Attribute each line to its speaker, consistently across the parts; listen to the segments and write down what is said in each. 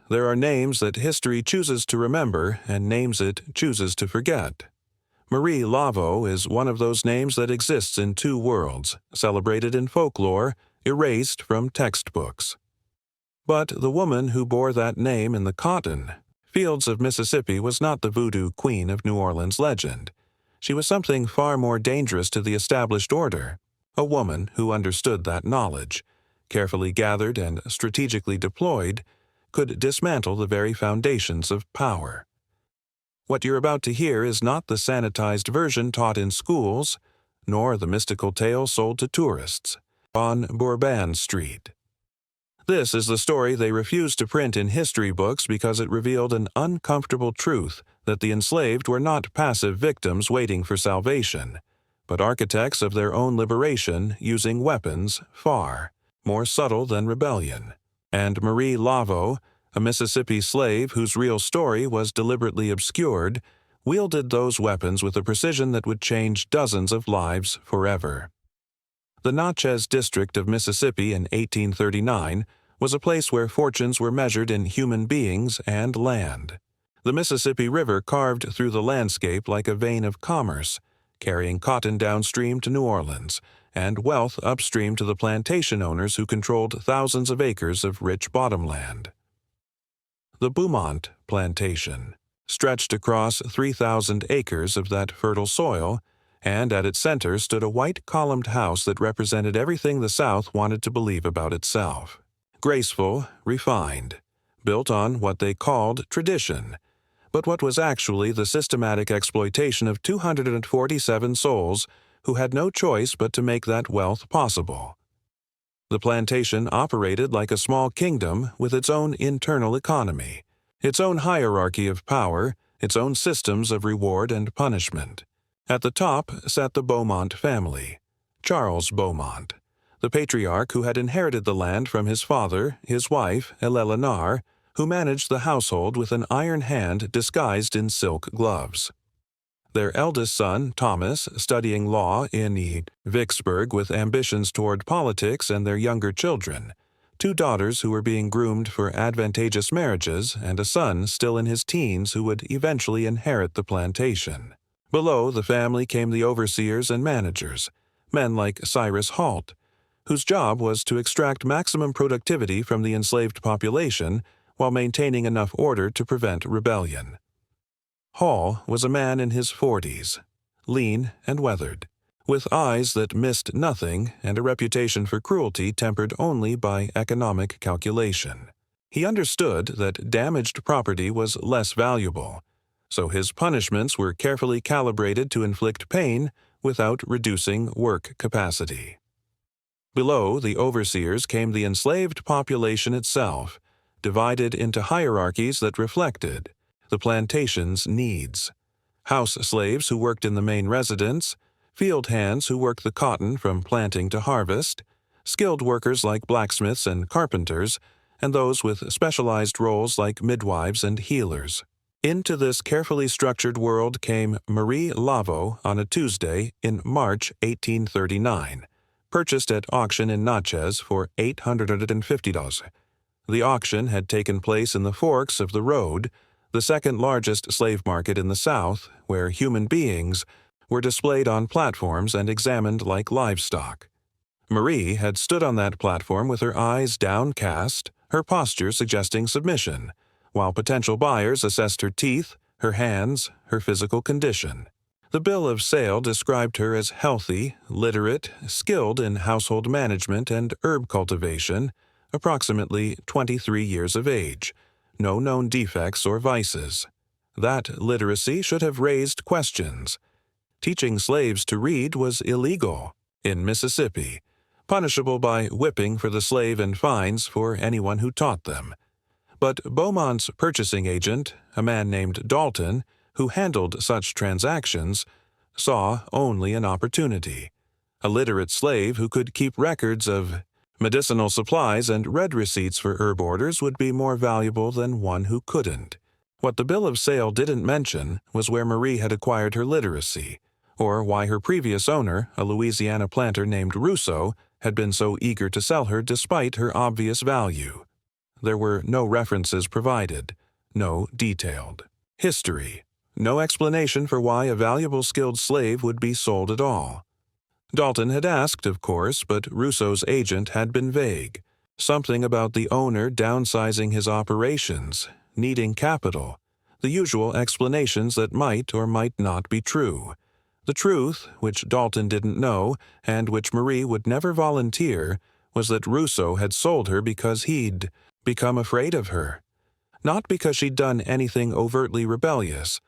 Speaker 1: there are names that history chooses to remember and names it chooses to forget. Marie Laveau is one of those names that exists in two worlds, celebrated in folklore, erased from textbooks. But the woman who bore that name in the cotton fields of Mississippi was not the voodoo queen of New Orleans legend. She was something far more dangerous to the established order, a woman who understood that knowledge, carefully gathered and strategically deployed, could dismantle the very foundations of power. What you're about to hear is not the sanitized version taught in schools, nor the mystical tale sold to tourists on Bourbon Street. This is the story they refused to print in history books because it revealed an uncomfortable truth that the enslaved were not passive victims waiting for salvation, but architects of their own liberation using weapons far more subtle than rebellion. And Marie Laveau, a Mississippi slave whose real story was deliberately obscured, wielded those weapons with a precision that would change dozens of lives forever. The Natchez district of Mississippi in 1839 was a place where fortunes were measured in human beings and land. The Mississippi River carved through the landscape like a vein of commerce, carrying cotton downstream to New Orleans, and wealth upstream to the plantation owners who controlled thousands of acres of rich bottomland. The Bowmont plantation stretched across 3,000 acres of that fertile soil, and at its center stood a white columned house that represented everything the South wanted to believe about itself. Graceful, refined, built on what they called tradition, but what was actually the systematic exploitation of 247 souls who had no choice but to make that wealth possible. The plantation operated like a small kingdom with its own internal economy, its own hierarchy of power, its own systems of reward and punishment. At the top sat the Bowmont family, Charles Bowmont, the patriarch who had inherited the land from his father, his wife, Eleanor, who managed the household with an iron hand disguised in silk gloves. Their eldest son, Thomas, studying law in Vicksburg with ambitions toward politics, and their younger children, two daughters who were being groomed for advantageous marriages, and a son still in his teens who would eventually inherit the plantation. Below the family came the overseers and managers, men like Cyrus Halt, whose job was to extract maximum productivity from the enslaved population while maintaining enough order to prevent rebellion. Hall was a man in his 40s, lean and weathered, with eyes that missed nothing and a reputation for cruelty tempered only by economic calculation. He understood that damaged property was less valuable, so his punishments were carefully calibrated to inflict pain without reducing work capacity. Below the overseers came the enslaved population itself, divided into hierarchies that reflected the plantation's needs. House slaves who worked in the main residence, field hands who worked the cotton from planting to harvest, skilled workers like blacksmiths and carpenters, and those with specialized roles like midwives and healers. Into this carefully structured world came Marie Laveau on a Tuesday in March 1839, purchased at auction in Natchez for $850. The auction had taken place in the Forks of the Road, the second largest slave market in the South, where human beings were displayed on platforms and examined like livestock. Marie had stood on that platform with her eyes downcast, her posture suggesting submission, while potential buyers assessed her teeth, her hands, her physical condition. The bill of sale described her as healthy, literate, skilled in household management and herb cultivation, approximately 23 years of age, no known defects or vices. That literacy should have raised questions. Teaching slaves to read was illegal in Mississippi, punishable by whipping for the slave and fines for anyone who taught them. But Beaumont's purchasing agent, a man named Dalton, who handled such transactions, saw only an opportunity. A literate slave who could keep records of medicinal supplies and read receipts for herb orders would be more valuable than one who couldn't. What the bill of sale didn't mention was where Marie had acquired her literacy, or why her previous owner, a Louisiana planter named Rousseau, had been so eager to sell her despite her obvious value. There were no references provided, no detailed history, no explanation for why a valuable skilled slave would be sold at all. Dalton had asked, of course, but Rousseau's agent had been vague. Something about the owner downsizing his operations, needing capital, the usual explanations that might or might not be true. The truth, which Dalton didn't know, and which Marie would never volunteer, was that Rousseau had sold her because he'd become afraid of her. Not because she'd done anything overtly rebellious,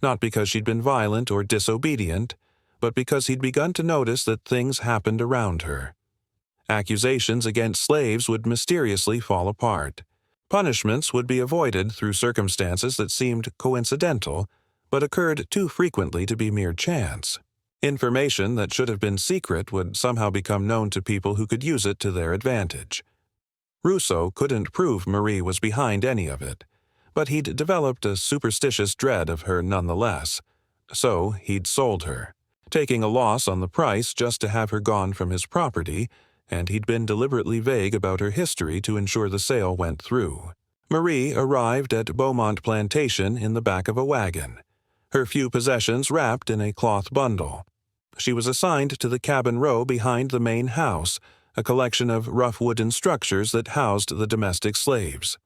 Speaker 1: not because she'd been violent or disobedient, but because he'd begun to notice that things happened around her. Accusations against slaves would mysteriously fall apart. Punishments would be avoided through circumstances that seemed coincidental, but occurred too frequently to be mere chance. Information that should have been secret would somehow become known to people who could use it to their advantage. Rousseau couldn't prove Marie was behind any of it, but he'd developed a superstitious dread of her nonetheless. So he'd sold her, taking a loss on the price just to have her gone from his property, and he'd been deliberately vague about her history to ensure the sale went through. Marie arrived at Bowmont plantation in the back of a wagon, her few possessions wrapped in a cloth bundle. She was assigned to the cabin row behind the main house, a collection of rough wooden structures that housed the domestic slaves.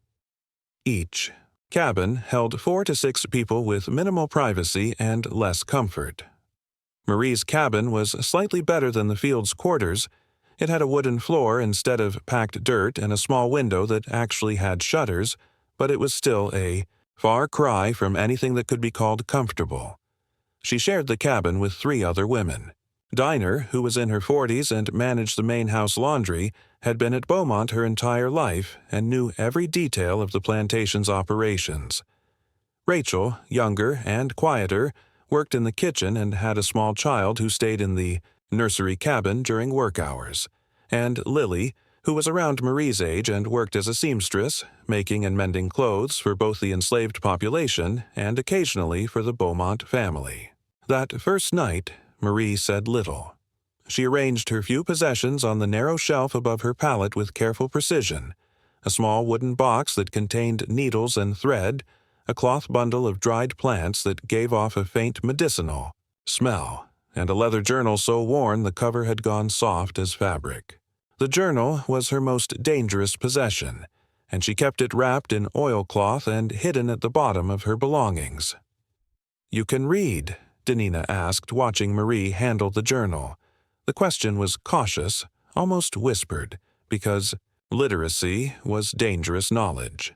Speaker 1: Each cabin held 4 to 6 people with minimal privacy and less comfort. Marie's cabin was slightly better than the field's quarters. It had a wooden floor instead of packed dirt and a small window that actually had shutters, but it was still a far cry from anything that could be called comfortable. She shared the cabin with 3 other women. Dinah, who was in her 40s and managed the main house laundry, had been at Bowmont her entire life and knew every detail of the plantation's operations. Rachel, younger and quieter, worked in the kitchen and had a small child who stayed in the nursery cabin during work hours, and Lily, who was around Marie's age and worked as a seamstress, making and mending clothes for both the enslaved population and occasionally for the Bowmont family. That first night, Marie said little. She arranged her few possessions on the narrow shelf above her pallet with careful precision: a small wooden box that contained needles and thread, a cloth bundle of dried plants that gave off a faint medicinal smell, and a leather journal so worn the cover had gone soft as fabric. The journal was her most dangerous possession, and she kept it wrapped in oilcloth and hidden at the bottom of her belongings. "You can read?" Danina asked, watching Marie handle the journal. The question was cautious, almost whispered, because literacy was dangerous knowledge.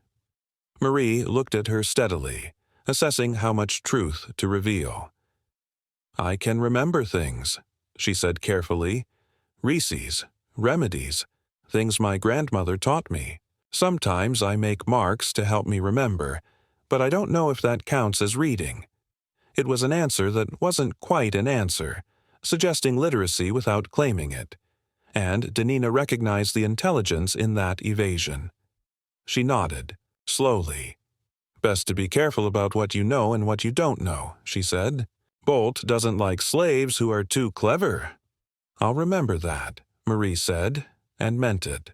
Speaker 1: Marie looked at her steadily, assessing how much truth to reveal. "I can remember things," she said carefully. "Recipes, remedies, things my grandmother taught me. Sometimes I make marks to help me remember, but I don't know if that counts as reading." It was an answer that wasn't quite an answer, suggesting literacy without claiming it, and Danina recognized the intelligence in that evasion. She nodded, slowly. "Best to be careful about what you know and what you don't know," she said. "Bolt doesn't like slaves who are too clever." "I'll remember that," Marie said, and meant it.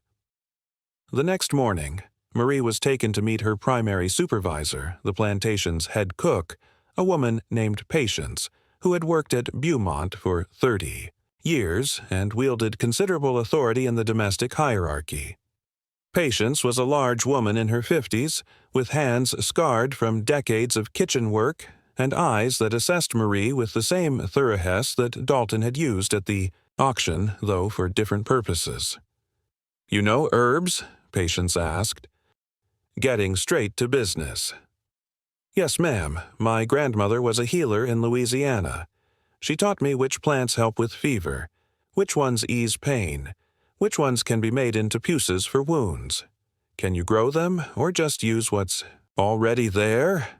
Speaker 1: The next morning, Marie was taken to meet her primary supervisor, the plantation's head cook, a woman named Patience, who had worked at Bowmont for 30 years and wielded considerable authority in the domestic hierarchy. Patience was a large woman in her 50s, with hands scarred from decades of kitchen work and eyes that assessed Marie with the same thoroughness that Dalton had used at the auction, though for different purposes. "You know herbs?" Patience asked, getting straight to business. "Yes, ma'am. My grandmother was a healer in Louisiana. She taught me which plants help with fever, which ones ease pain, which ones can be made into puces for wounds. Can you grow them, or just use what's already there?"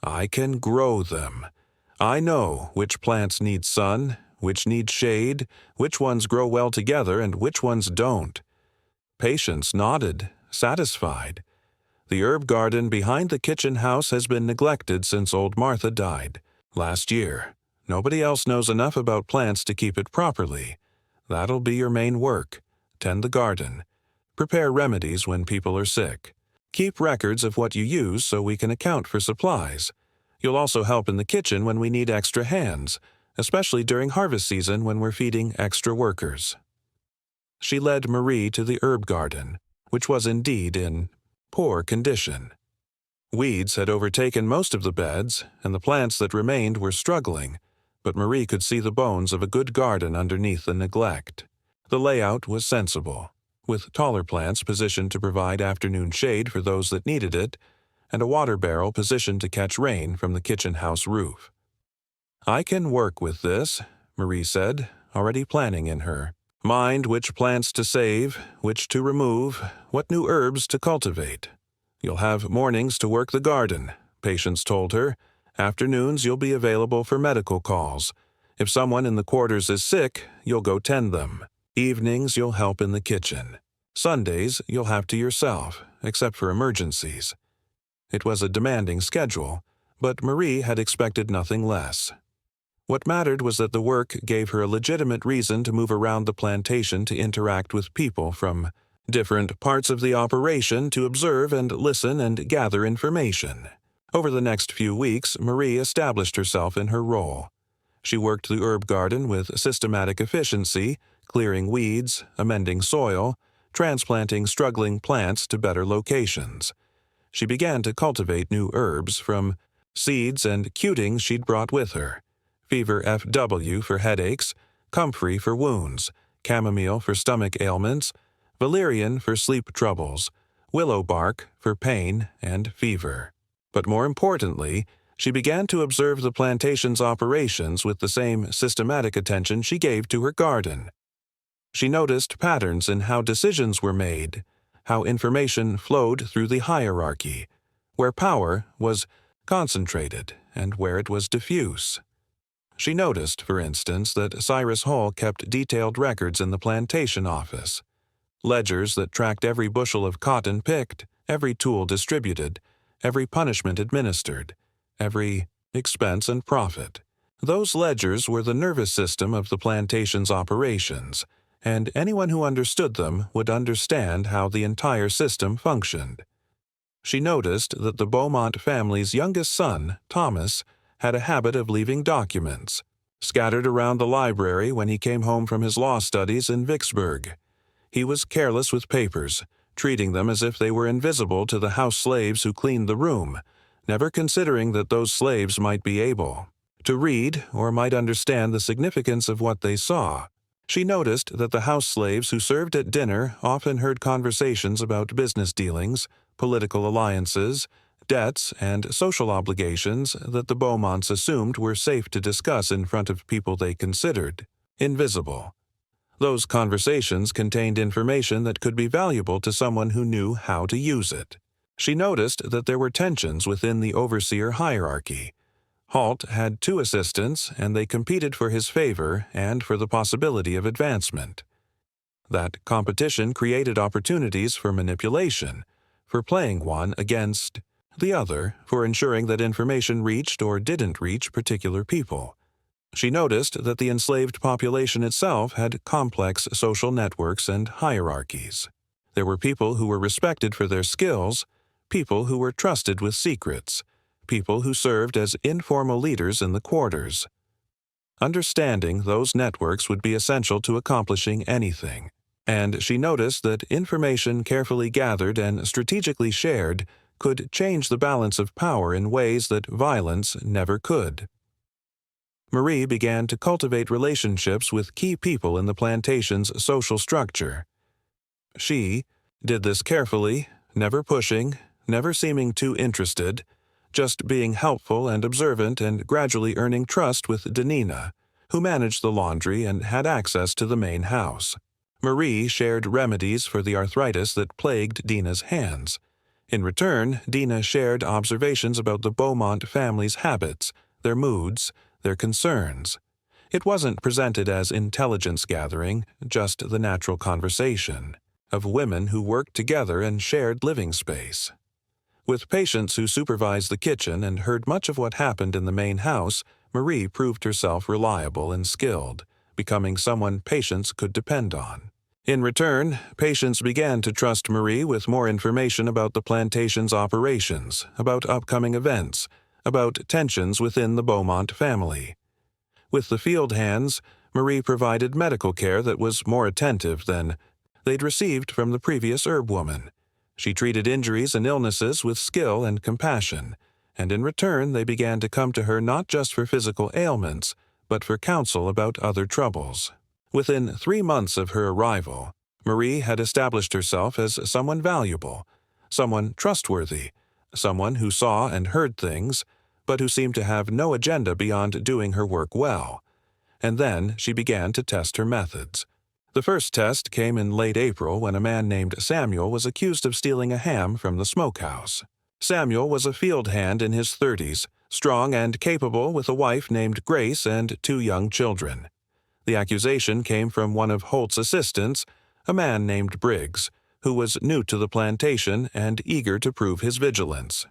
Speaker 1: "I can grow them. I know which plants need sun, which need shade, which ones grow well together and which ones don't." Patience nodded, satisfied. "The herb garden behind the kitchen house has been neglected since old Martha died last year. Nobody else knows enough about plants to keep it properly. That'll be your main work. Tend the garden. Prepare remedies when people are sick. Keep records of what you use so we can account for supplies. You'll also help in the kitchen when we need extra hands, especially during harvest season when we're feeding extra workers. She led Marie to the herb garden, which was indeed in poor condition. Weeds had overtaken most of the beds, and the plants that remained were struggling, but Marie could see the bones of a good garden underneath the neglect. The layout was sensible, with taller plants positioned to provide afternoon shade for those that needed it, and a water barrel positioned to catch rain from the kitchen house roof. "I can work with this," Marie said, already planning in her mind which plants to save, which to remove, what new herbs to cultivate. "You'll have mornings to work the garden," Patience told her. "Afternoons you'll be available for medical calls. If someone in the quarters is sick, you'll go tend them. Evenings you'll help in the kitchen. Sundays you'll have to yourself, except for emergencies." It was a demanding schedule, but Marie had expected nothing less. What mattered was that the work gave her a legitimate reason to move around the plantation to interact with people from different parts of the operation to observe and listen and gather information. Over the next few weeks, Marie established herself in her role. She worked the herb garden with systematic efficiency, clearing weeds, amending soil, transplanting struggling plants to better locations. She began to cultivate new herbs from seeds and cutings she'd brought with her. Fever FW for headaches, comfrey for wounds, chamomile for stomach ailments, valerian for sleep troubles, willow bark for pain and fever. But more importantly, she began to observe the plantation's operations with the same systematic attention she gave to her garden. She noticed patterns in how decisions were made, how information flowed through the hierarchy, where power was concentrated and where it was diffuse. She noticed, for instance, that Cyrus Hall kept detailed records in the plantation office, ledgers that tracked every bushel of cotton picked, every tool distributed, every punishment administered, every expense and profit. Those ledgers were the nervous system of the plantation's operations, and anyone who understood them would understand how the entire system functioned. She noticed that the Bowmont family's youngest son, Thomas, had a habit of leaving documents scattered around the library when he came home from his law studies in Vicksburg. He was careless with papers, treating them as if they were invisible to the house slaves who cleaned the room, never considering that those slaves might be able to read or might understand the significance of what they saw. She noticed that the house slaves who served at dinner often heard conversations about business dealings, political alliances, debts, and social obligations that the Bowmonts assumed were safe to discuss in front of people they considered invisible. Those conversations contained information that could be valuable to someone who knew how to use it. She noticed that there were tensions within the overseer hierarchy. Halt had 2 assistants, and they competed for his favor and for the possibility of advancement. That competition created opportunities for manipulation, for playing one against the other, for ensuring that information reached or didn't reach particular people. She noticed that the enslaved population itself had complex social networks and hierarchies. There were people who were respected for their skills, people who were trusted with secrets, people who served as informal leaders in the quarters. Understanding those networks would be essential to accomplishing anything, and she noticed that information carefully gathered and strategically shared could change the balance of power in ways that violence never could. Marie began to cultivate relationships with key people in the plantation's social structure. She did this carefully, never pushing, never seeming too interested, just being helpful and observant and gradually earning trust with Danina, who managed the laundry and had access to the main house. Marie shared remedies for the arthritis that plagued Dina's hands. In return, Dina shared observations about the Bowmont family's habits, their moods, their concerns. It wasn't presented as intelligence gathering, just the natural conversation of women who worked together and shared living space. With Patience who supervised the kitchen and heard much of what happened in the main house, Marie proved herself reliable and skilled, becoming someone Patience could depend on. In return, patients began to trust Marie with more information about the plantation's operations, about upcoming events, about tensions within the Bowmont family. With the field hands, Marie provided medical care that was more attentive than they'd received from the previous herb woman. She treated injuries and illnesses with skill and compassion, and in return they began to come to her not just for physical ailments, but for counsel about other troubles. Within 3 months of her arrival, Marie had established herself as someone valuable, someone trustworthy, someone who saw and heard things, but who seemed to have no agenda beyond doing her work well. And then she began to test her methods. The first test came in late April when a man named Samuel was accused of stealing a ham from the smokehouse. Samuel was a field hand in his 30s, strong and capable, with a wife named Grace and 2 young children. The accusation came from one of Holt's assistants, a man named Briggs, who was new to the plantation and eager to prove his vigilance.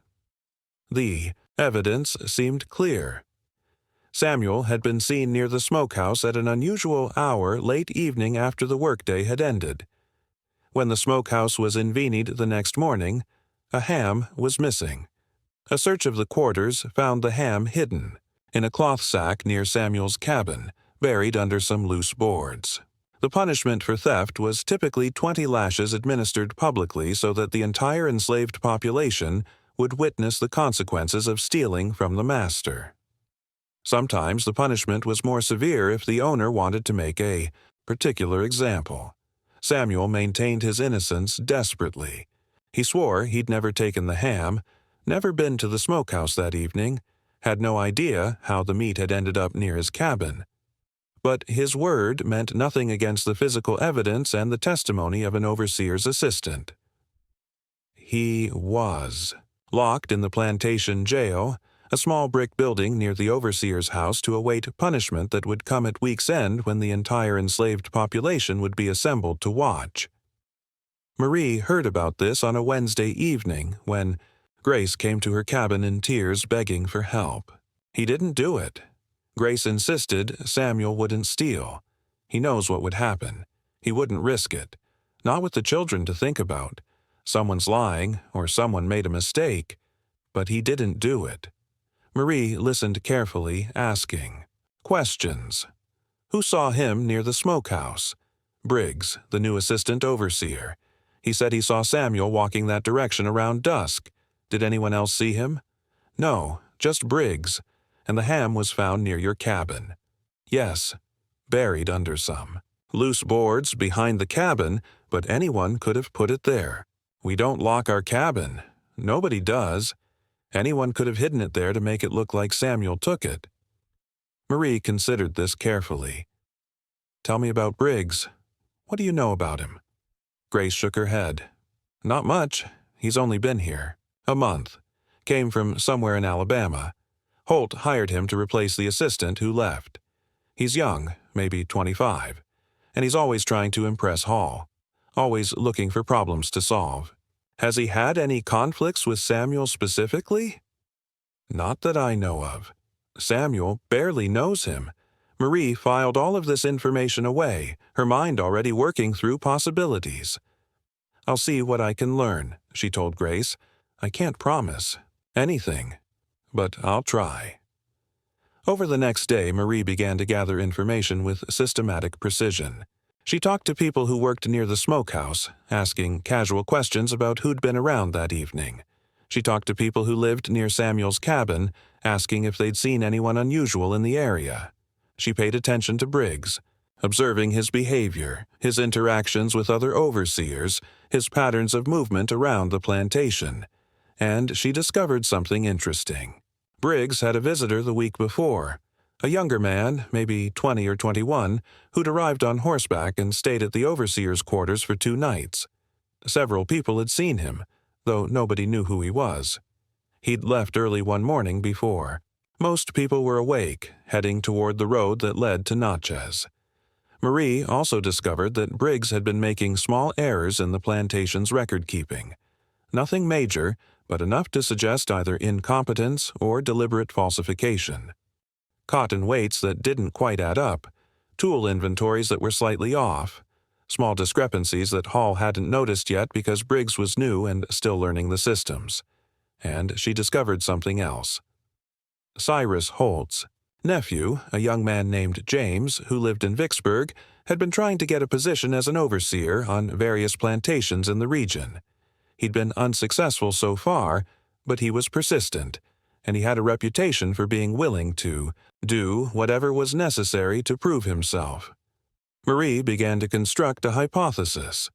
Speaker 1: The evidence seemed clear. Samuel had been seen near the smokehouse at an unusual hour late evening after the workday had ended. When the smokehouse was invented the next morning, a ham was missing. A search of the quarters found the ham hidden in a cloth sack near Samuel's cabin, buried under some loose boards. The punishment for theft was typically 20 lashes administered publicly so that the entire enslaved population would witness the consequences of stealing from the master. Sometimes the punishment was more severe if the owner wanted to make a particular example. Samuel maintained his innocence desperately. He swore he'd never taken the ham, never been to the smokehouse that evening, had no idea how the meat had ended up near his cabin. But his word meant nothing against the physical evidence and the testimony of an overseer's assistant. He was locked in the plantation jail, a small brick building near the overseer's house, to await punishment that would come at week's end when the entire enslaved population would be assembled to watch. Marie heard about this on a Wednesday evening when Grace came to her cabin in tears begging for help. He didn't do it. Grace insisted Samuel wouldn't steal. He knows what would happen. He wouldn't risk it. Not with the children to think about. Someone's lying, or someone made a mistake. But he didn't do it. Marie listened carefully, asking questions. Who saw him near the smokehouse? Briggs, the new assistant overseer. He said he saw Samuel walking that direction around dusk. Did anyone else see him? No, just Briggs. And the ham was found near your cabin. Yes, buried under some loose boards behind the cabin, but anyone could have put it there. We don't lock our cabin. Nobody does. Anyone could have hidden it there to make it look like Samuel took it. Marie considered this carefully. Tell me about Briggs. What do you know about him? Grace shook her head. Not much. He's only been here a month. Came from somewhere in Alabama. Holt hired him to replace the assistant who left. He's young, maybe 25, and he's always trying to impress Hall, always looking for problems to solve. Has he had any conflicts with Samuel specifically? Not that I know of. Samuel barely knows him. Marie filed all of this information away, her mind already working through possibilities. I'll see what I can learn, she told Grace. I can't promise anything, but I'll try. Over the next day, Marie began to gather information with systematic precision. She talked to people who worked near the smokehouse, asking casual questions about who'd been around that evening. She talked to people who lived near Samuel's cabin, asking if they'd seen anyone unusual in the area. She paid attention to Briggs, observing his behavior, his interactions with other overseers, his patterns of movement around the plantation. And she discovered something interesting. Briggs had a visitor the week before, a younger man, maybe 20 or 21, who'd arrived on horseback and stayed at the overseer's quarters for 2 nights. Several people had seen him, though nobody knew who he was. He'd left early one morning before. Most people were awake, heading toward the road that led to Natchez. Marie also discovered that Briggs had been making small errors in the plantation's record-keeping. Nothing major, but enough to suggest either incompetence or deliberate falsification. Cotton weights that didn't quite add up, tool inventories that were slightly off, small discrepancies that Hall hadn't noticed yet because Briggs was new and still learning the systems. And she discovered something else. Cyrus Holt's nephew, a young man named James who lived in Vicksburg, had been trying to get a position as an overseer on various plantations in the region. He'd been unsuccessful so far, but he was persistent, and he had a reputation for being willing to do whatever was necessary to prove himself. Marie began to construct a hypothesis.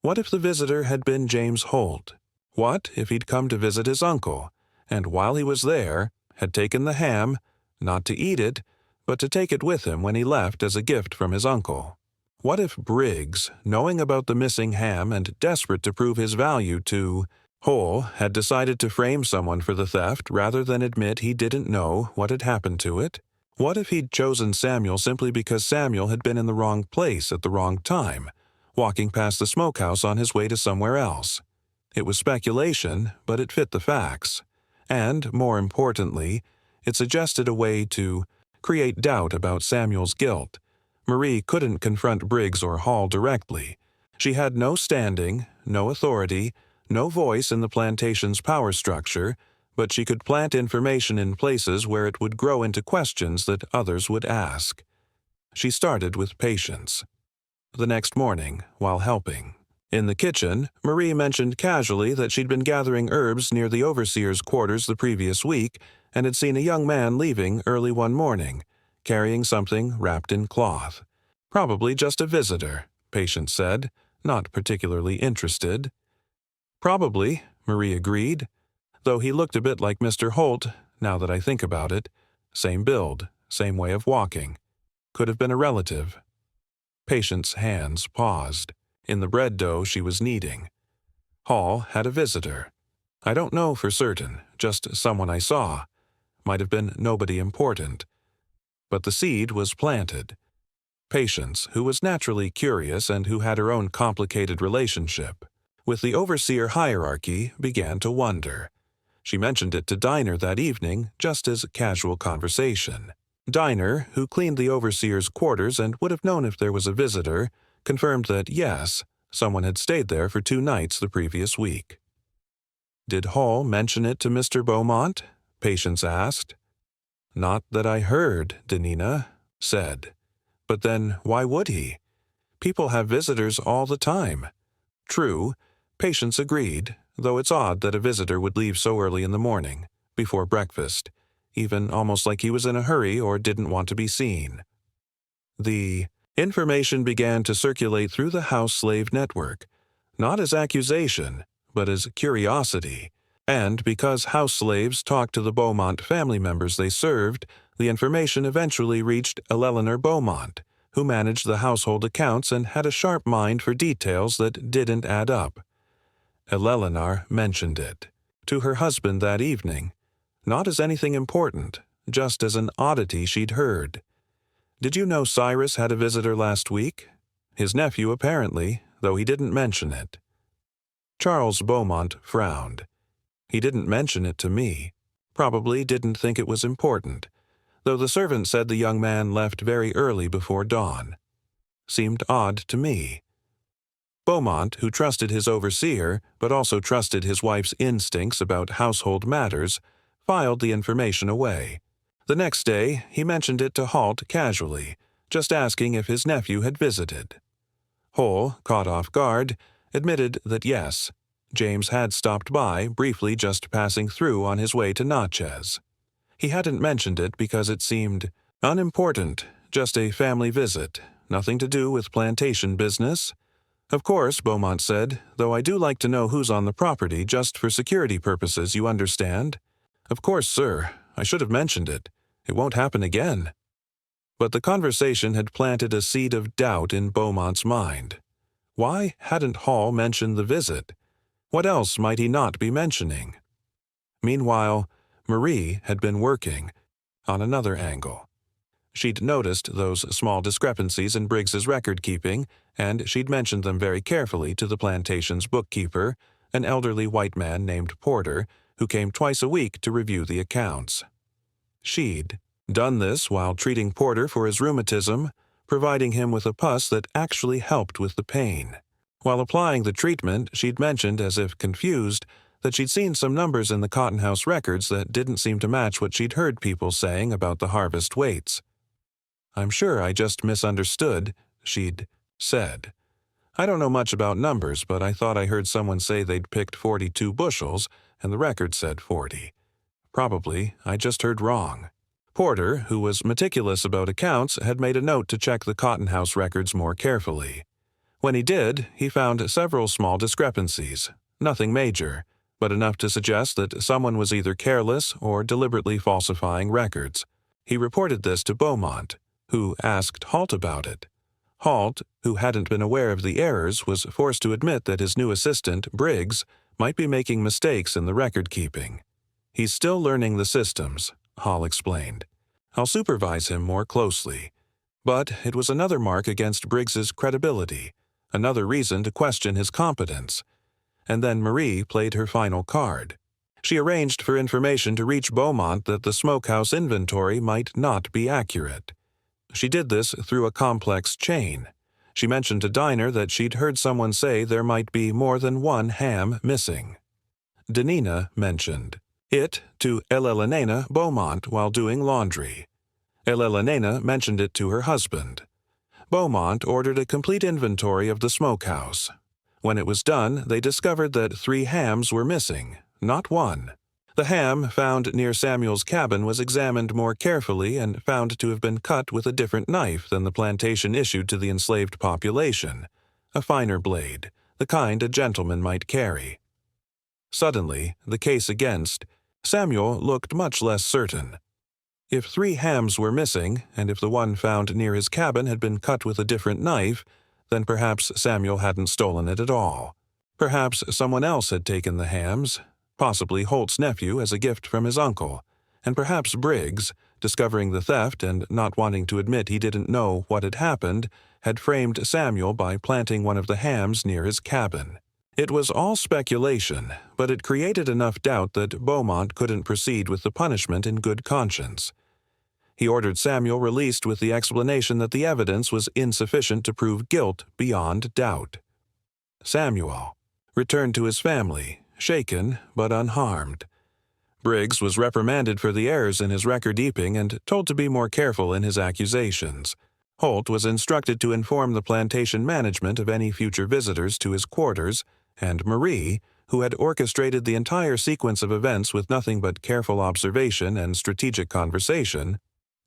Speaker 1: What if the visitor had been James Holt? What if he'd come to visit his uncle, and while he was there, had taken the ham, not to eat it, but to take it with him when he left as a gift from his uncle? What if Briggs, knowing about the missing ham and desperate to prove his value to Hole, had decided to frame someone for the theft rather than admit he didn't know what had happened to it? What if he'd chosen Samuel simply because Samuel had been in the wrong place at the wrong time, walking past the smokehouse on his way to somewhere else? It was speculation, but it fit the facts. And, more importantly, it suggested a way to create doubt about Samuel's guilt. Marie couldn't confront Briggs or Hall directly. She had no standing, no authority, no voice in the plantation's power structure, but she could plant information in places where it would grow into questions that others would ask. She started with patience. The next morning, while helping in the kitchen, Marie mentioned casually that she'd been gathering herbs near the overseer's quarters the previous week and had seen a young man leaving early one morning, carrying something wrapped in cloth. Probably just a visitor, Patience said, not particularly interested. Probably, Marie agreed, though he looked a bit like Mr. Holt, now that I think about it. Same build, same way of walking. Could have been a relative. Patience's hands paused in the bread dough she was kneading. Hall had a visitor. I don't know for certain, just someone I saw. Might have been nobody important. But the seed was planted. Patience, who was naturally curious and who had her own complicated relationship with the overseer hierarchy, began to wonder. She mentioned it to Diner that evening, just as casual conversation. Diner, who cleaned the overseer's quarters and would have known if there was a visitor, confirmed that yes, someone had stayed there for 2 nights the previous week. Did Hall mention it to Mr. Bowmont? Patience asked. Not that I heard, Danina said. But then why would he? People have visitors all the time. True, Patience agreed, though it's odd that a visitor would leave so early in the morning, before breakfast, even almost like he was in a hurry or didn't want to be seen. The information began to circulate through the house slave network, not as accusation, but as curiosity, and because house slaves talked to the Beaumont family members they served, the information eventually reached Eleanor Beaumont, who managed the household accounts and had a sharp mind for details that didn't add up. Eleanor mentioned it to her husband that evening, not as anything important, just as an oddity she'd heard. Did you know Cyrus had a visitor last week? His nephew, apparently, though he didn't mention it. Charles Beaumont frowned. He didn't mention it to me. Probably didn't think it was important, though the servant said the young man left very early before dawn. Seemed odd to me. Beaumont, who trusted his overseer, but also trusted his wife's instincts about household matters, filed the information away. The next day, he mentioned it to Halt casually, just asking if his nephew had visited. Hole, caught off guard, admitted that yes, James had stopped by, briefly just passing through on his way to Natchez. He hadn't mentioned it because it seemed unimportant, just a family visit, nothing to do with plantation business. Of course, Beaumont said, though I do like to know who's on the property just for security purposes, you understand. Of course, sir. I should have mentioned it. It won't happen again. But the conversation had planted a seed of doubt in Beaumont's mind. Why hadn't Hall mentioned the visit? What else might he not be mentioning? Meanwhile, Marie had been working on another angle. She'd noticed those small discrepancies in Briggs's record-keeping, and she'd mentioned them very carefully to the plantation's bookkeeper, an elderly white man named Porter, who came twice a week to review the accounts. She'd done this while treating Porter for his rheumatism, providing him with a pus that actually helped with the pain. While applying the treatment, she'd mentioned, as if confused, that she'd seen some numbers in the cotton house records that didn't seem to match what she'd heard people saying about the harvest weights. "I'm sure I just misunderstood," she'd said. "I don't know much about numbers, but I thought I heard someone say they'd picked 42 bushels, and the record said 40. Probably, I just heard wrong." Porter, who was meticulous about accounts, had made a note to check the cotton house records more carefully. When he did, he found several small discrepancies, nothing major, but enough to suggest that someone was either careless or deliberately falsifying records. He reported this to Bowmont, who asked Halt about it. Halt, who hadn't been aware of the errors, was forced to admit that his new assistant, Briggs, might be making mistakes in the record-keeping. "He's still learning the systems," Hall explained. "I'll supervise him more closely." But it was another mark against Briggs's credibility, another reason to question his competence. And then Marie played her final card. She arranged for information to reach Bowmont that the smokehouse inventory might not be accurate. She did this through a complex chain. She mentioned to Diner that she'd heard someone say there might be more than one ham missing. Danina mentioned it to Elena Beaumont while doing laundry. Elena mentioned it to her husband. Beaumont ordered a complete inventory of the smokehouse. When it was done, they discovered that 3 hams were missing, not one. The ham found near Samuel's cabin was examined more carefully and found to have been cut with a different knife than the plantation issued to the enslaved population, a finer blade, the kind a gentleman might carry. Suddenly, the case against Samuel looked much less certain. If 3 hams were missing, and if the one found near his cabin had been cut with a different knife, then perhaps Samuel hadn't stolen it at all. Perhaps someone else had taken the hams, possibly Holt's nephew as a gift from his uncle, and perhaps Briggs, discovering the theft and not wanting to admit he didn't know what had happened, had framed Samuel by planting one of the hams near his cabin. It was all speculation, but it created enough doubt that Bowmont couldn't proceed with the punishment in good conscience. He ordered Samuel released with the explanation that the evidence was insufficient to prove guilt beyond doubt. Samuel returned to his family, shaken but unharmed. Briggs was reprimanded for the errors in his record-keeping and told to be more careful in his accusations. Holt was instructed to inform the plantation management of any future visitors to his quarters, and Marie, who had orchestrated the entire sequence of events with nothing but careful observation and strategic conversation,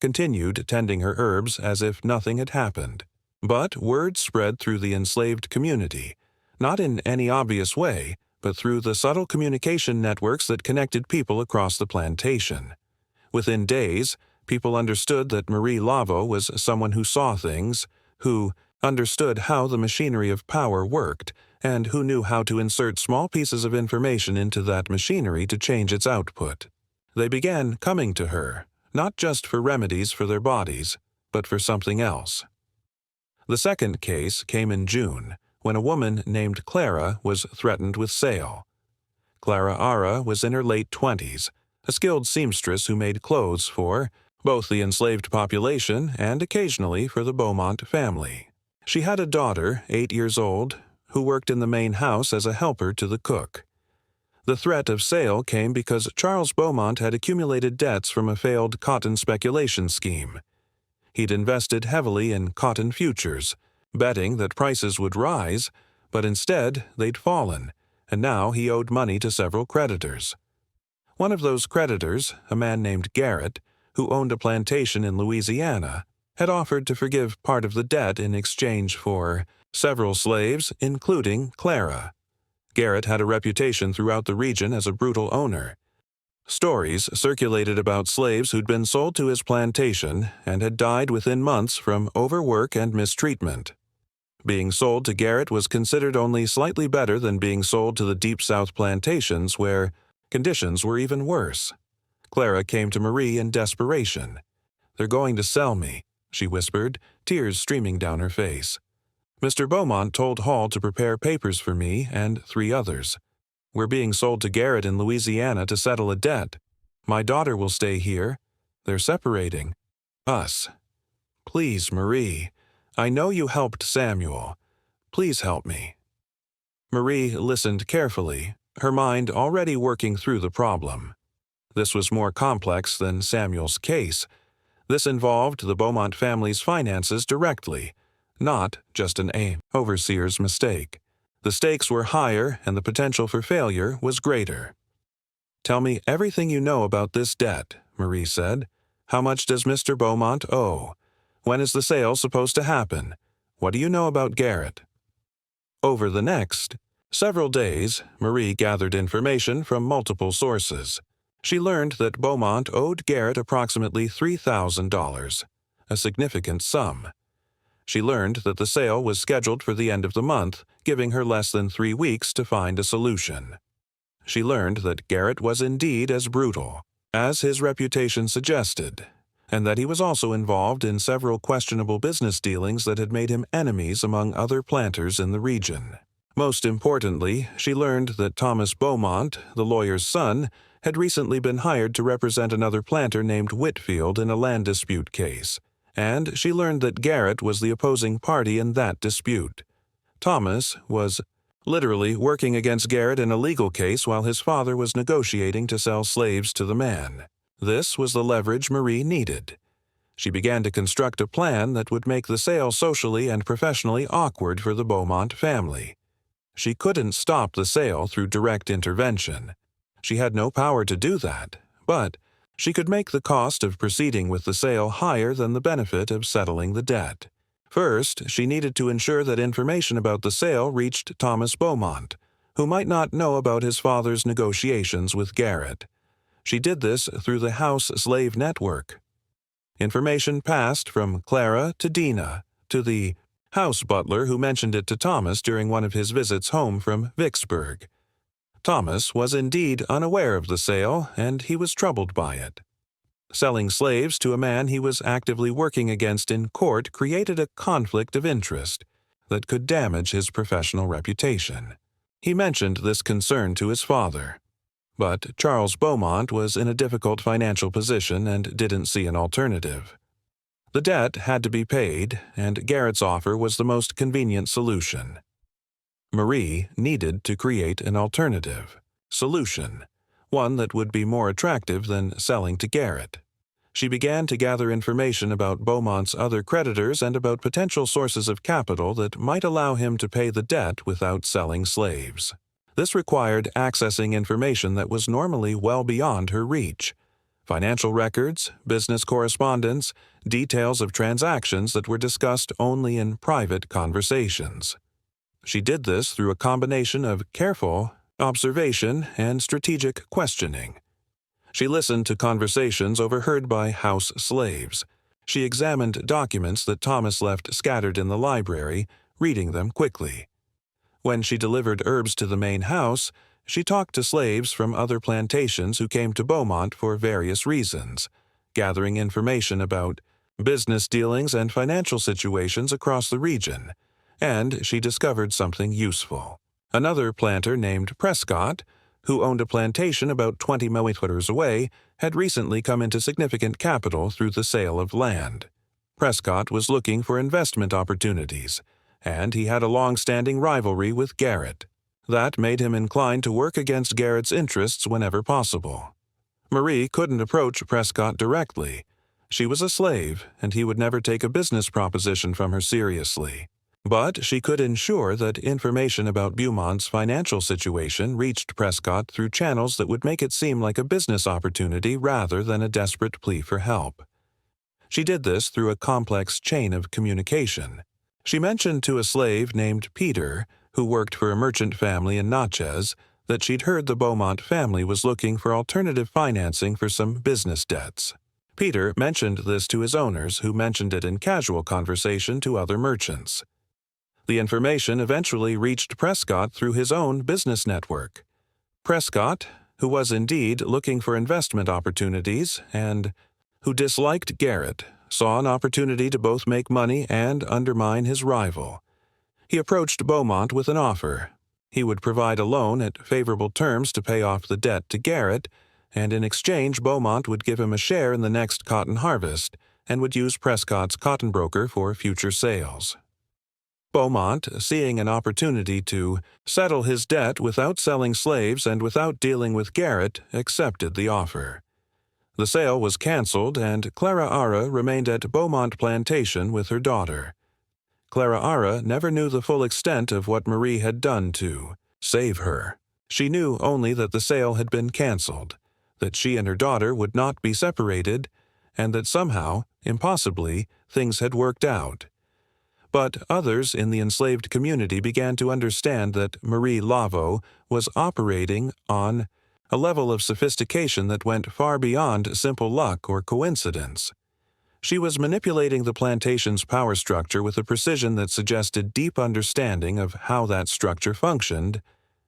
Speaker 1: continued tending her herbs as if nothing had happened. But word spread through the enslaved community, not in any obvious way, but through the subtle communication networks that connected people across the plantation. Within days, people understood that Marie Lavo was someone who saw things, who understood how the machinery of power worked, and who knew how to insert small pieces of information into that machinery to change its output. They began coming to her, not just for remedies for their bodies, but for something else. The second case came in June, when a woman named Clara was threatened with sale. Clara Ara was in her late 20s, a skilled seamstress who made clothes for both the enslaved population and occasionally for the Bowmont family. She had a daughter, 8 years old, who worked in the main house as a helper to the cook. The threat of sale came because Charles Bowmont had accumulated debts from a failed cotton speculation scheme. He'd invested heavily in cotton futures, betting that prices would rise, but instead they'd fallen, and now he owed money to several creditors. One of those creditors, a man named Garrett, who owned a plantation in Louisiana, had offered to forgive part of the debt in exchange for several slaves, including Clara. Garrett had a reputation throughout the region as a brutal owner. Stories circulated about slaves who'd been sold to his plantation and had died within months from overwork and mistreatment. Being sold to Garrett was considered only slightly better than being sold to the Deep South plantations where conditions were even worse. Clara came to Marie in desperation. "They're going to sell me," she whispered, tears streaming down her face. "Mr. Bowmont told Hall to prepare papers for me and 3 others. We're being sold to Garrett in Louisiana to settle a debt. My daughter will stay here. They're separating us. Please, Marie, I know you helped Samuel. Please help me." Marie listened carefully, her mind already working through the problem. This was more complex than Samuel's case. This involved the Bowmont family's finances directly, not just an overseer's mistake. The stakes were higher and the potential for failure was greater. "Tell me everything you know about this debt," Marie said. "How much does Mr. Bowmont owe? When is the sale supposed to happen? What do you know about Garrett?" Over the next several days, Marie gathered information from multiple sources. She learned that Bowmont owed Garrett approximately $3,000, a significant sum. She learned that the sale was scheduled for the end of the month, giving her less than 3 weeks to find a solution. She learned that Garrett was indeed as brutal as his reputation suggested, and that he was also involved in several questionable business dealings that had made him enemies among other planters in the region. Most importantly, she learned that Thomas Bowmont, the lawyer's son, had recently been hired to represent another planter named Whitfield in a land dispute case, and she learned that Garrett was the opposing party in that dispute. Thomas was literally working against Garrett in a legal case while his father was negotiating to sell slaves to the man. This was the leverage Marie needed. She began to construct a plan that would make the sale socially and professionally awkward for the Bowmont family. She couldn't stop the sale through direct intervention. She had no power to do that, but she could make the cost of proceeding with the sale higher than the benefit of settling the debt. First, she needed to ensure that information about the sale reached Thomas Bowmont, who might not know about his father's negotiations with Garrett. She did this through the house slave network. Information passed from Clara to Dina to the house butler who mentioned it to Thomas during one of his visits home from Vicksburg. Thomas was indeed unaware of the sale, and he was troubled by it. Selling slaves to a man he was actively working against in court created a conflict of interest that could damage his professional reputation. He mentioned this concern to his father, but Charles Bowmont was in a difficult financial position and didn't see an alternative. The debt had to be paid, and Garrett's offer was the most convenient solution. Marie needed to create an alternative solution, one that would be more attractive than selling to Garrett. She began to gather information about Bowmont's other creditors and about potential sources of capital that might allow him to pay the debt without selling slaves. This required accessing information that was normally well beyond her reach: financial records, business correspondence, details of transactions that were discussed only in private conversations. She did this through a combination of careful observation and strategic questioning. She listened to conversations overheard by house slaves. She examined documents that Thomas left scattered in the library, reading them quickly. When she delivered herbs to the main house, she talked to slaves from other plantations who came to Bowmont for various reasons, gathering information about business dealings and financial situations across the region, and she discovered something useful. Another planter named Prescott, who owned a plantation about 20 kilometers away, had recently come into significant capital through the sale of land. Prescott was looking for investment opportunities, and he had a long-standing rivalry with Garrett. That made him inclined to work against Garrett's interests whenever possible. Marie couldn't approach Prescott directly. She was a slave, and he would never take a business proposition from her seriously. But she could ensure that information about Bowmont's financial situation reached Prescott through channels that would make it seem like a business opportunity rather than a desperate plea for help. She did this through a complex chain of communication. She mentioned to a slave named Peter, who worked for a merchant family in Natchez, that she'd heard the Bowmont family was looking for alternative financing for some business debts. Peter mentioned this to his owners, who mentioned it in casual conversation to other merchants. The information eventually reached Prescott through his own business network. Prescott, who was indeed looking for investment opportunities and who disliked Garrett, saw an opportunity to both make money and undermine his rival. He approached Bowmont with an offer. He would provide a loan at favorable terms to pay off the debt to Garrett, and in exchange Bowmont would give him a share in the next cotton harvest and would use Prescott's cotton broker for future sales. Bowmont, seeing an opportunity to settle his debt without selling slaves and without dealing with Garrett, accepted the offer. The sale was canceled, and Clara Ara remained at Bowmont Plantation with her daughter. Clara Ara never knew the full extent of what Marie had done to save her. She knew only that the sale had been canceled, that she and her daughter would not be separated, and that somehow, impossibly, things had worked out. But others in the enslaved community began to understand that Marie Laveau was operating on a level of sophistication that went far beyond simple luck or coincidence. She was manipulating the plantation's power structure with a precision that suggested deep understanding of how that structure functioned,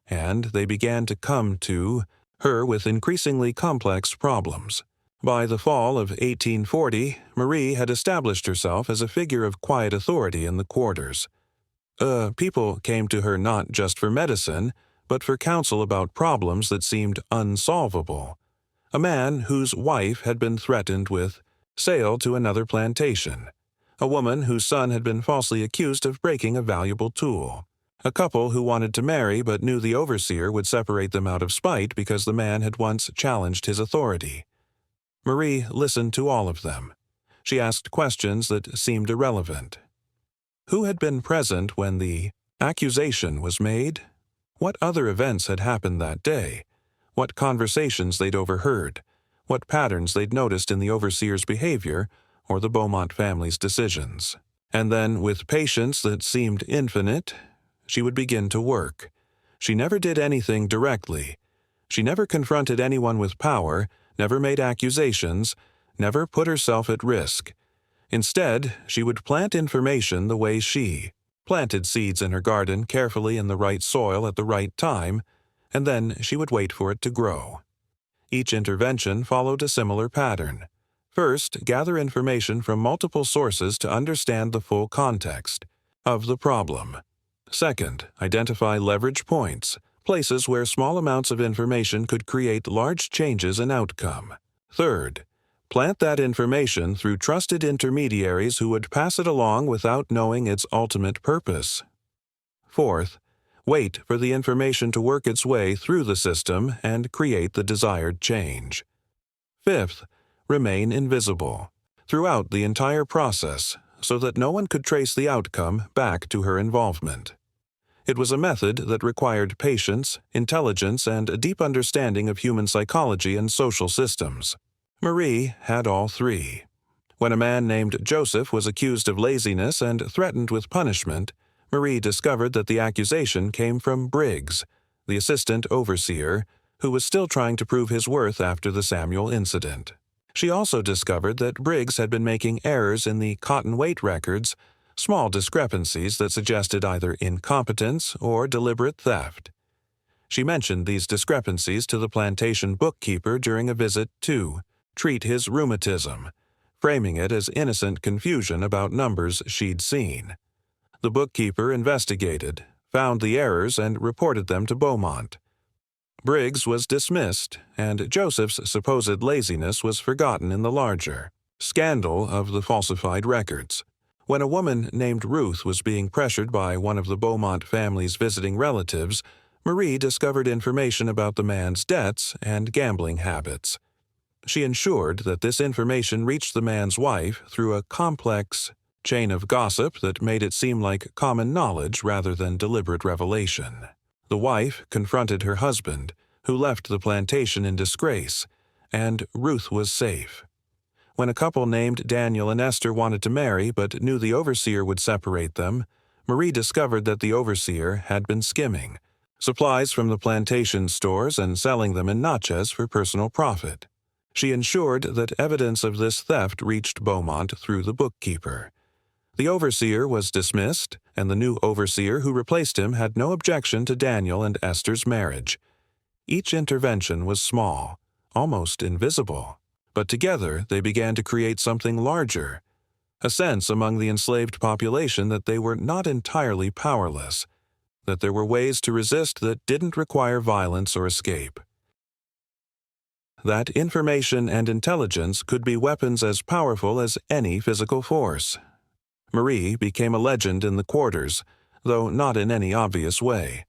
Speaker 1: and they began to come to her with increasingly complex problems. By the fall of 1840, Marie had established herself as a figure of quiet authority in the quarters. People came to her not just for medicine, but for counsel about problems that seemed unsolvable. A man whose wife had been threatened with sale to another plantation. A woman whose son had been falsely accused of breaking a valuable tool. A couple who wanted to marry but knew the overseer would separate them out of spite because the man had once challenged his authority. Marie listened to all of them. She asked questions that seemed irrelevant. Who had been present when the accusation was made? What other events had happened that day? What conversations they'd overheard? What patterns they'd noticed in the overseer's behavior or the Bowmont family's decisions? And then, with patience that seemed infinite, she would begin to work. She never did anything directly. She never confronted anyone with power, never made accusations, never put herself at risk. Instead, she would plant information the way she planted seeds in her garden carefully in the right soil at the right time, and then she would wait for it to grow. Each intervention followed a similar pattern. First, gather information from multiple sources to understand the full context of the problem. Second, identify leverage points, places where small amounts of information could create large changes in outcome. Third, plant that information through trusted intermediaries who would pass it along without knowing its ultimate purpose. Fourth, wait for the information to work its way through the system and create the desired change. Fifth, remain invisible throughout the entire process so that no one could trace the outcome back to her involvement. It was a method that required patience, intelligence, and a deep understanding of human psychology and social systems. Marie had all three. When a man named Joseph was accused of laziness and threatened with punishment, Marie discovered that the accusation came from Briggs, the assistant overseer, who was still trying to prove his worth after the Samuel incident. She also discovered that Briggs had been making errors in the cotton weight records, small discrepancies that suggested either incompetence or deliberate theft. She mentioned these discrepancies to the plantation bookkeeper during a visit to treat his rheumatism, framing it as innocent confusion about numbers she'd seen. The bookkeeper investigated, found the errors, and reported them to Bowmont. Briggs was dismissed, and Joseph's supposed laziness was forgotten in the larger scandal of the falsified records. When a woman named Ruth was being pressured by one of the Bowmont family's visiting relatives, Marie discovered information about the man's debts and gambling habits. She ensured that this information reached the man's wife through a complex chain of gossip that made it seem like common knowledge rather than deliberate revelation. The wife confronted her husband, who left the plantation in disgrace, and Ruth was safe. When a couple named Daniel and Esther wanted to marry but knew the overseer would separate them, Marie discovered that the overseer had been skimming supplies from the plantation stores and selling them in Natchez for personal profit. She ensured that evidence of this theft reached Bowmont through the bookkeeper. The overseer was dismissed, and the new overseer who replaced him had no objection to Daniel and Esther's marriage. Each intervention was small, almost invisible, but together they began to create something larger, a sense among the enslaved population that they were not entirely powerless, that there were ways to resist that didn't require violence or escape. that information and intelligence could be weapons as powerful as any physical force. Marie became a legend in the quarters, though not in any obvious way.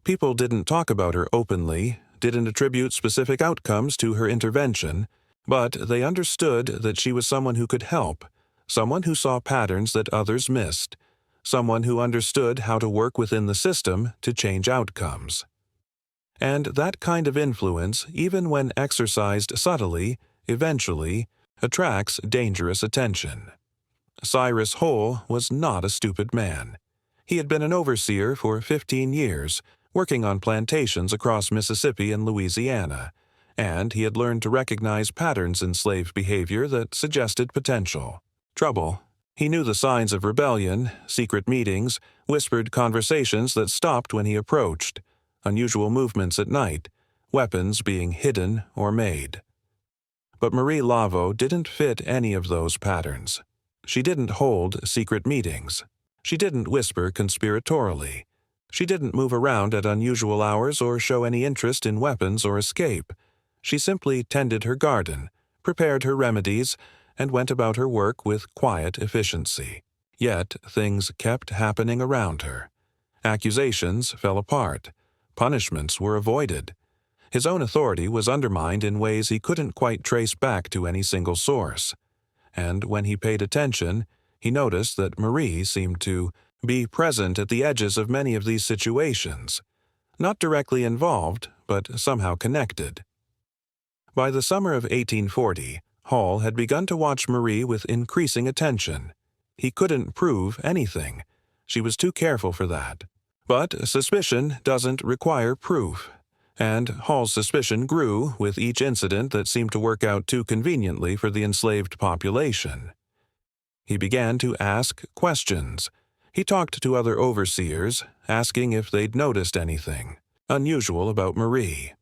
Speaker 1: People didn't talk about her openly, didn't attribute specific outcomes to her intervention, but they understood that she was someone who could help, someone who saw patterns that others missed, someone who understood how to work within the system to change outcomes. And that kind of influence, even when exercised subtly, eventually attracts dangerous attention. Cyrus Hole was not a stupid man. He had been an overseer for 15 years, working on plantations across Mississippi and Louisiana, and he had learned to recognize patterns in slave behavior that suggested potential trouble. He knew the signs of rebellion, secret meetings, whispered conversations that stopped when he approached, unusual movements at night, weapons being hidden or made. But Marie Laveau didn't fit any of those patterns. She didn't hold secret meetings. She didn't whisper conspiratorially. She didn't move around at unusual hours or show any interest in weapons or escape. She simply tended her garden, prepared her remedies, and went about her work with quiet efficiency. Yet things kept happening around her. Accusations fell apart. Punishments were avoided. His own authority was undermined in ways he couldn't quite trace back to any single source. And when he paid attention, he noticed that Marie seemed to be present at the edges of many of these situations, not directly involved, but somehow connected. By the summer of 1840, Hall had begun to watch Marie with increasing attention. He couldn't prove anything. She was too careful for that. But suspicion doesn't require proof, and Hall's suspicion grew with each incident that seemed to work out too conveniently for the enslaved population. He began to ask questions. He talked to other overseers, asking if they'd noticed anything unusual about Marie.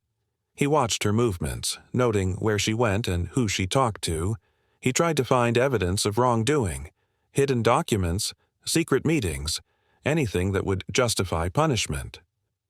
Speaker 1: He watched her movements, noting where she went and who she talked to. He tried to find evidence of wrongdoing, hidden documents, secret meetings, anything that would justify punishment.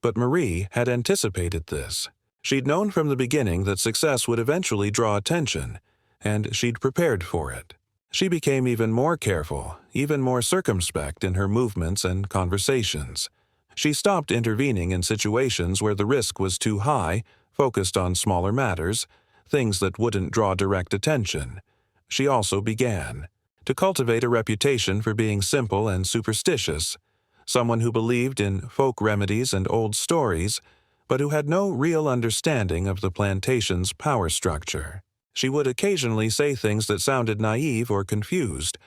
Speaker 1: But Marie had anticipated this. She'd known from the beginning that success would eventually draw attention, and she'd prepared for it. She became even more careful, even more circumspect in her movements and conversations. She stopped intervening in situations where the risk was too high, focused on smaller matters, things that wouldn't draw direct attention. She also began to cultivate a reputation for being simple and superstitious, someone who believed in folk remedies and old stories, but who had no real understanding of the plantation's power structure. She would occasionally say things that sounded naive or confused,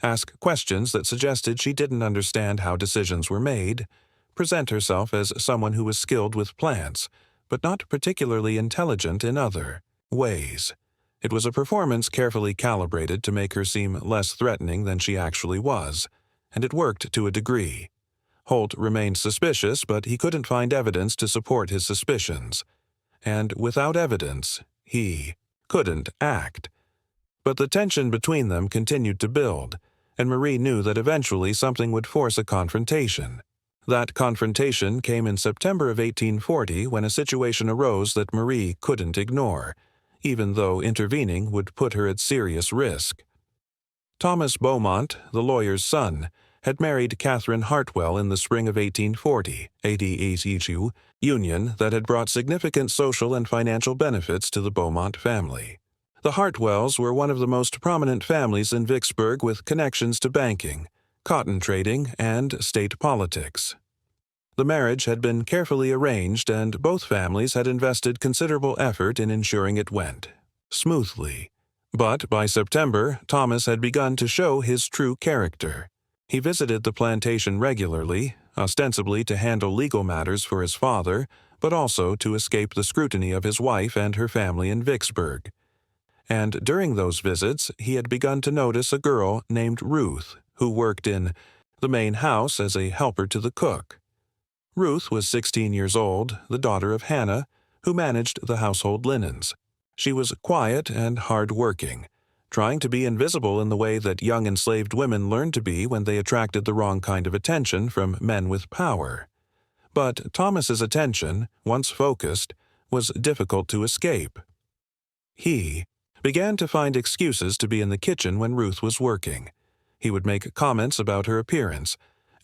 Speaker 1: ask questions that suggested she didn't understand how decisions were made, present herself as someone who was skilled with plants, but not particularly intelligent in other ways. It was a performance carefully calibrated to make her seem less threatening than she actually was, and it worked to a degree. Holt remained suspicious, but he couldn't find evidence to support his suspicions. And without evidence, he couldn't act. But the tension between them continued to build, and Marie knew that eventually something would force a confrontation. That confrontation came in September of 1840 when a situation arose that Marie couldn't ignore, even though intervening would put her at serious risk. Thomas Bowmont, the lawyer's son, had married Catherine Hartwell in the spring of 1840, ADHU, union that had brought significant social and financial benefits to the Bowmont family. The Hartwells were one of the most prominent families in Vicksburg with connections to banking, cotton trading, and state politics. The marriage had been carefully arranged, and both families had invested considerable effort in ensuring it went smoothly. But by September, Thomas had begun to show his true character. He visited the plantation regularly, ostensibly to handle legal matters for his father, but also to escape the scrutiny of his wife and her family in Vicksburg. And during those visits, he had begun to notice a girl named Ruth, who worked in the main house as a helper to the cook. Ruth was 16 years old, the daughter of Hannah, who managed the household linens. She was quiet and hard-working, trying to be invisible in the way that young enslaved women learned to be when they attracted the wrong kind of attention from men with power. But Thomas's attention, once focused, was difficult to escape. He began to find excuses to be in the kitchen when Ruth was working. He would make comments about her appearance,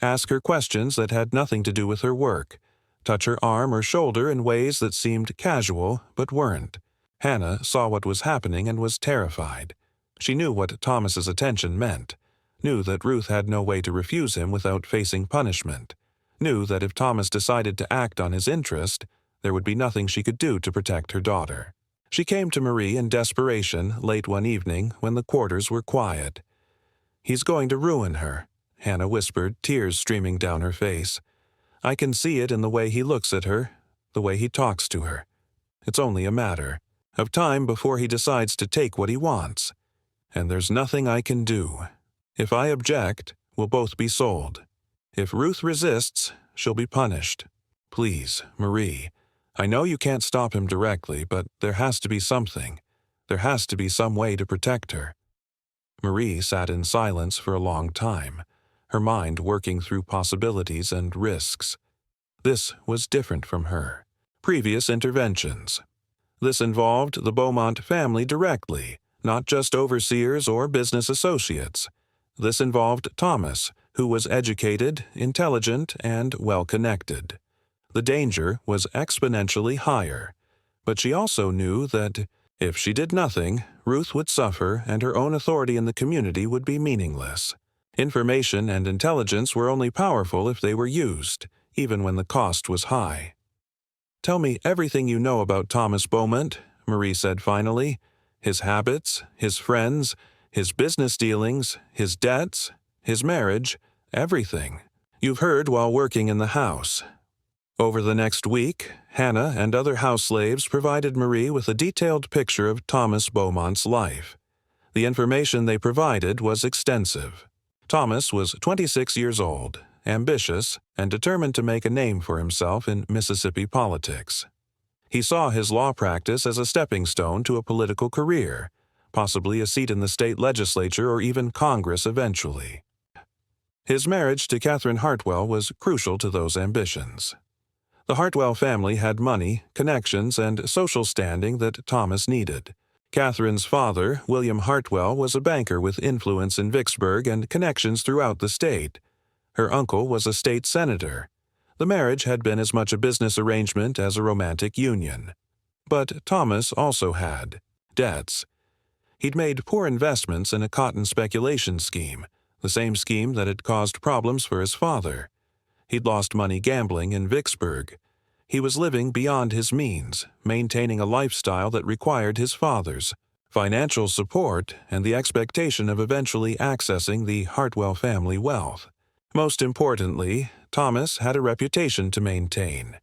Speaker 1: ask her questions that had nothing to do with her work, touch her arm or shoulder in ways that seemed casual but weren't. Hannah saw what was happening and was terrified. She knew what Thomas's attention meant, knew that Ruth had no way to refuse him without facing punishment, knew that if Thomas decided to act on his interest, there would be nothing she could do to protect her daughter. She came to Marie in desperation late one evening when the quarters were quiet. "He's going to ruin her," Hannah whispered, tears streaming down her face. "I can see it in the way he looks at her, the way he talks to her. It's only a matter of time before he decides to take what he wants. And there's nothing I can do. If I object, we'll both be sold. If Ruth resists, she'll be punished. Please, Marie, I know you can't stop him directly, but there has to be something. There has to be some way to protect her." Marie sat in silence for a long time, her mind working through possibilities and risks. This was different from her previous interventions. This involved the Bowmont family directly, not just overseers or business associates. This involved Thomas, who was educated, intelligent, and well-connected. The danger was exponentially higher, but she also knew that if she did nothing, Ruth would suffer and her own authority in the community would be meaningless. Information and intelligence were only powerful if they were used, even when the cost was high. "Tell me everything you know about Thomas Bowmont," Marie said finally. "His habits, his friends, his business dealings, his debts, his marriage, everything you've heard while working in the house." Over the next week, Hannah and other house slaves provided Marie with a detailed picture of Thomas Bowmont's life. The information they provided was extensive. Thomas was 26 years old, ambitious, and determined to make a name for himself in Mississippi politics. He saw his law practice as a stepping stone to a political career, possibly a seat in the state legislature or even Congress eventually. His marriage to Catherine Hartwell was crucial to those ambitions. The Hartwell family had money, connections, and social standing that Thomas needed. Catherine's father, William Hartwell, was a banker with influence in Vicksburg and connections throughout the state. Her uncle was a state senator. The marriage had been as much a business arrangement as a romantic union. But Thomas also had debts. He'd made poor investments in a cotton speculation scheme, the same scheme that had caused problems for his father. He'd lost money gambling in Vicksburg. He was living beyond his means, maintaining a lifestyle that required his father's financial support and the expectation of eventually accessing the Hartwell family wealth. Most importantly, Thomas had a reputation to maintain.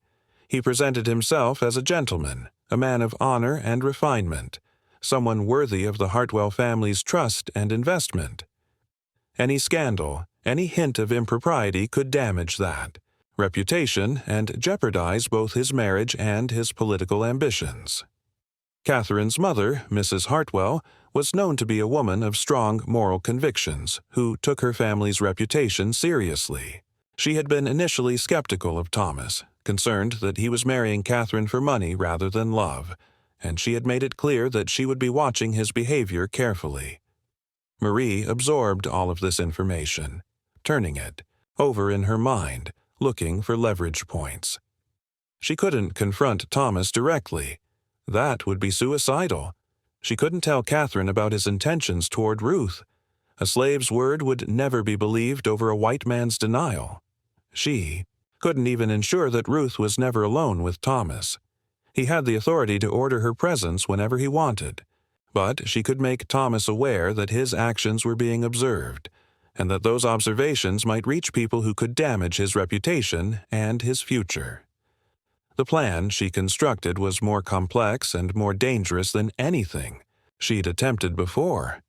Speaker 1: He presented himself as a gentleman, a man of honor and refinement, someone worthy of the Hartwell family's trust and investment. Any scandal, any hint of impropriety could damage that reputation and jeopardize both his marriage and his political ambitions. Catherine's mother, Mrs. Hartwell, was known to be a woman of strong moral convictions who took her family's reputation seriously. She had been initially skeptical of Thomas, concerned that he was marrying Catherine for money rather than love, and she had made it clear that she would be watching his behavior carefully. Marie absorbed all of this information, turning it over in her mind, looking for leverage points. She couldn't confront Thomas directly. That would be suicidal. She couldn't tell Catherine about his intentions toward Ruth. A slave's word would never be believed over a white man's denial. She couldn't even ensure that Ruth was never alone with Thomas. He had the authority to order her presence whenever he wanted, but she could make Thomas aware that his actions were being observed, and that those observations might reach people who could damage his reputation and his future. The plan she constructed was more complex and more dangerous than anything she'd attempted before.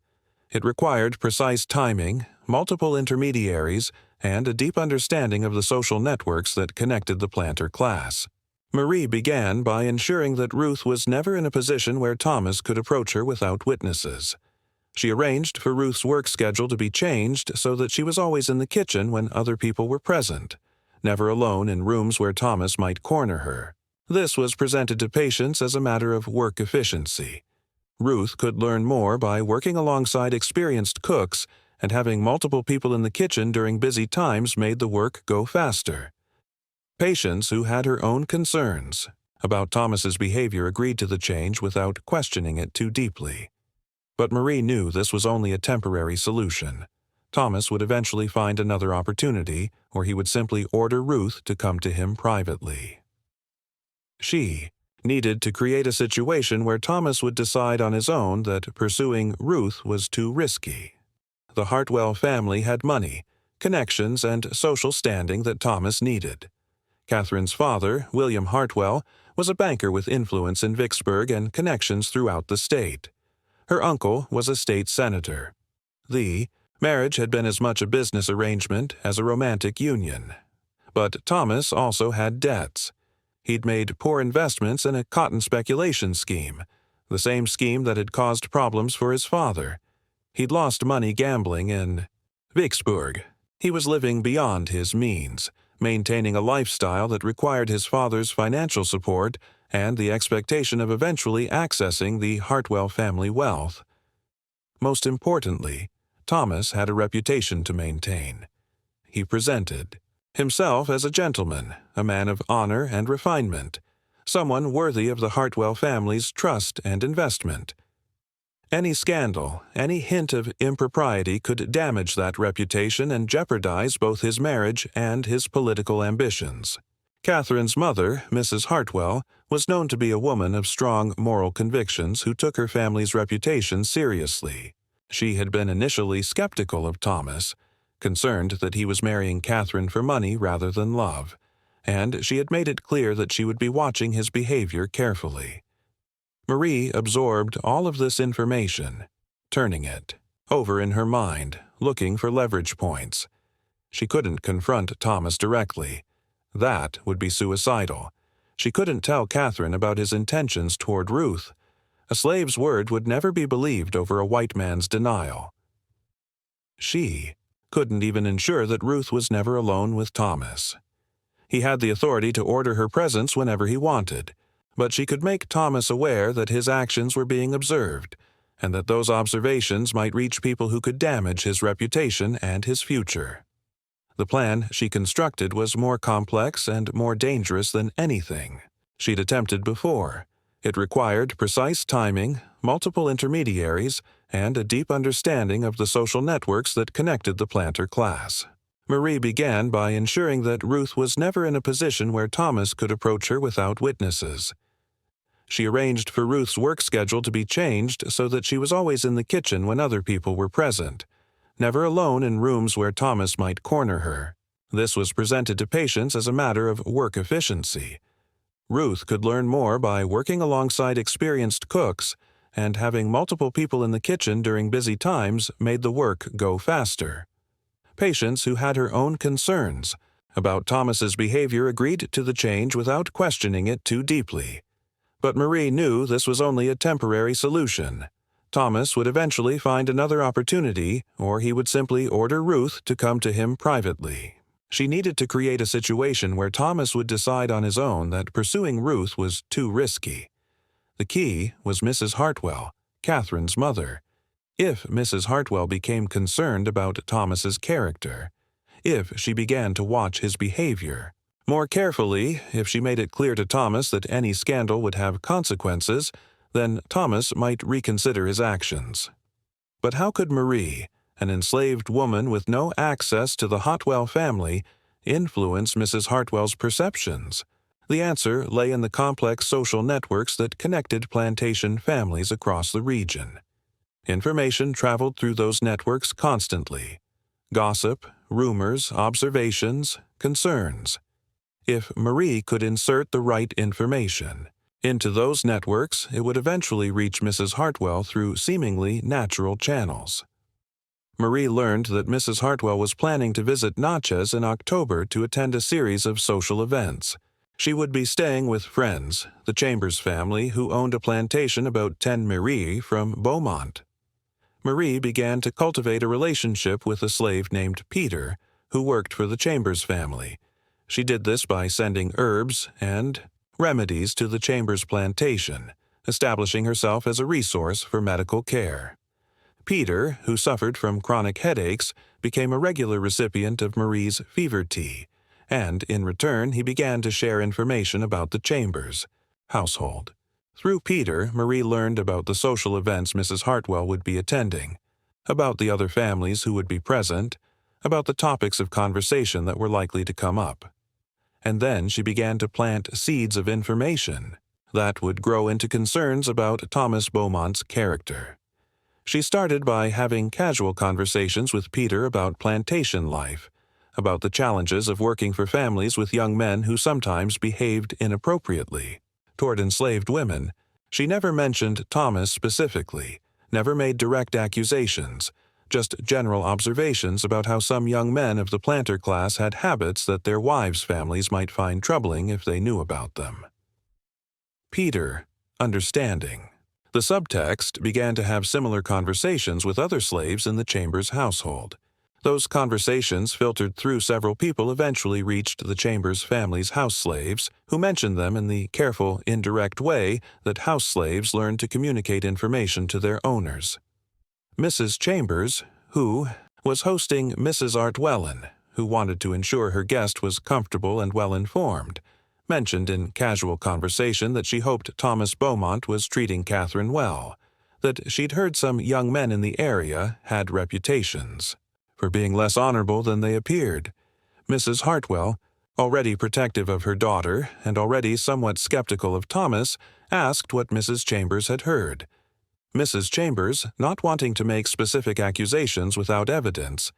Speaker 1: It required precise timing, multiple intermediaries, and a deep understanding of the social networks that connected the planter class. Marie began by ensuring that Ruth was never in a position where Thomas could approach her without witnesses. She arranged for Ruth's work schedule to be changed so that she was always in the kitchen when other people were present, never alone in rooms where Thomas might corner her. This was presented to patients as a matter of work efficiency. Ruth could learn more by working alongside experienced cooks, and having multiple people in the kitchen during busy times made the work go faster. Patience, who had her own concerns about Thomas's behavior, agreed to the change without questioning it too deeply. But Marie knew this was only a temporary solution. Thomas would eventually find another opportunity, or he would simply order Ruth to come to him privately. She needed to create a situation where Thomas would decide on his own that pursuing Ruth was too risky. The Hartwell family had money, connections, and social standing that Thomas needed. Catherine's father, William Hartwell, was a banker with influence in Vicksburg and connections throughout the state. Her uncle was a state senator. The marriage had been as much a business arrangement as a romantic union. But Thomas also had debts. He'd made poor investments in a cotton speculation scheme, the same scheme that had caused problems for his father. He'd lost money gambling in Vicksburg. He was living beyond his means, maintaining a lifestyle that required his father's financial support and the expectation of eventually accessing the Hartwell family wealth. Most importantly, Thomas had a reputation to maintain. He presented himself as a gentleman, a man of honor and refinement, someone worthy of the Hartwell family's trust and investment. Any scandal, any hint of impropriety could damage that reputation and jeopardize both his marriage and his political ambitions. Catherine's mother, Mrs. Hartwell, was known to be a woman of strong moral convictions who took her family's reputation seriously. She had been initially skeptical of Thomas, concerned that he was marrying Catherine for money rather than love, and she had made it clear that she would be watching his behavior carefully. Marie absorbed all of this information, turning it over in her mind, looking for leverage points. She couldn't confront Thomas directly. That would be suicidal. She couldn't tell Catherine about his intentions toward Ruth. A slave's word would never be believed over a white man's denial. She couldn't even ensure that Ruth was never alone with Thomas. He had the authority to order her presence whenever he wanted, but she could make Thomas aware that his actions were being observed, and that those observations might reach people who could damage his reputation and his future. The plan she constructed was more complex and more dangerous than anything she'd attempted before. It required precise timing, multiple intermediaries, and a deep understanding of the social networks that connected the planter class. Marie began by ensuring that Ruth was never in a position where Thomas could approach her without witnesses. She arranged for Ruth's work schedule to be changed so that she was always in the kitchen when other people were present, never alone in rooms where Thomas might corner her. This was presented to patients as a matter of work efficiency. Ruth could learn more by working alongside experienced cooks, and having multiple people in the kitchen during busy times made the work go faster. Patients, who had her own concerns about Thomas's behavior, agreed to the change without questioning it too deeply. But Marie knew this was only a temporary solution. Thomas would eventually find another opportunity, or he would simply order Ruth to come to him privately. She needed to create a situation where Thomas would decide on his own that pursuing Ruth was too risky. The key was Mrs. Hartwell, Catherine's mother. If Mrs. Hartwell became concerned about Thomas's character, if she began to watch his behavior more carefully, if she made it clear to Thomas that any scandal would have consequences, then Thomas might reconsider his actions. But how could Marie, an enslaved woman with no access to the Hartwell family, influence Mrs. Hartwell's perceptions? The answer lay in the complex social networks that connected plantation families across the region. Information traveled through those networks constantly. Gossip, rumors, observations, concerns. If Marie could insert the right information into those networks, it would eventually reach Mrs. Hartwell through seemingly natural channels. Marie learned that Mrs. Hartwell was planning to visit Natchez in October to attend a series of social events. She would be staying with friends, the Chambers family, who owned a plantation about 10 miles from Bowmont. Marie began to cultivate a relationship with a slave named Peter, who worked for the Chambers family. She did this by sending herbs and remedies to the Chambers plantation, establishing herself as a resource for medical care. Peter, who suffered from chronic headaches, became a regular recipient of Marie's fever tea, and in return he began to share information about the Chambers household. Through Peter, Marie learned about the social events Mrs. Hartwell would be attending, about the other families who would be present, about the topics of conversation that were likely to come up. And then she began to plant seeds of information that would grow into concerns about Thomas Bowmont's character. She started by having casual conversations with Peter about plantation life, about the challenges of working for families with young men who sometimes behaved inappropriately toward enslaved women. She never mentioned Thomas specifically, never made direct accusations, just general observations about how some young men of the planter class had habits that their wives' families might find troubling if they knew about them. Peter, understanding. The subtext began to have similar conversations with other slaves in the Chambers household. Those conversations, filtered through several people, eventually reached the Chambers family's house slaves, who mentioned them in the careful, indirect way that house slaves learn to communicate information to their owners. Mrs. Chambers, who was hosting Mrs. Artwellen, who wanted to ensure her guest was comfortable and well-informed, mentioned in casual conversation that she hoped Thomas Bowmont was treating Catherine well, that she'd heard some young men in the area had reputations for being less honorable than they appeared. Mrs. Hartwell, already protective of her daughter and already somewhat skeptical of Thomas, asked what Mrs. Chambers had heard. Mrs. Chambers, not wanting to make specific accusations without evidence,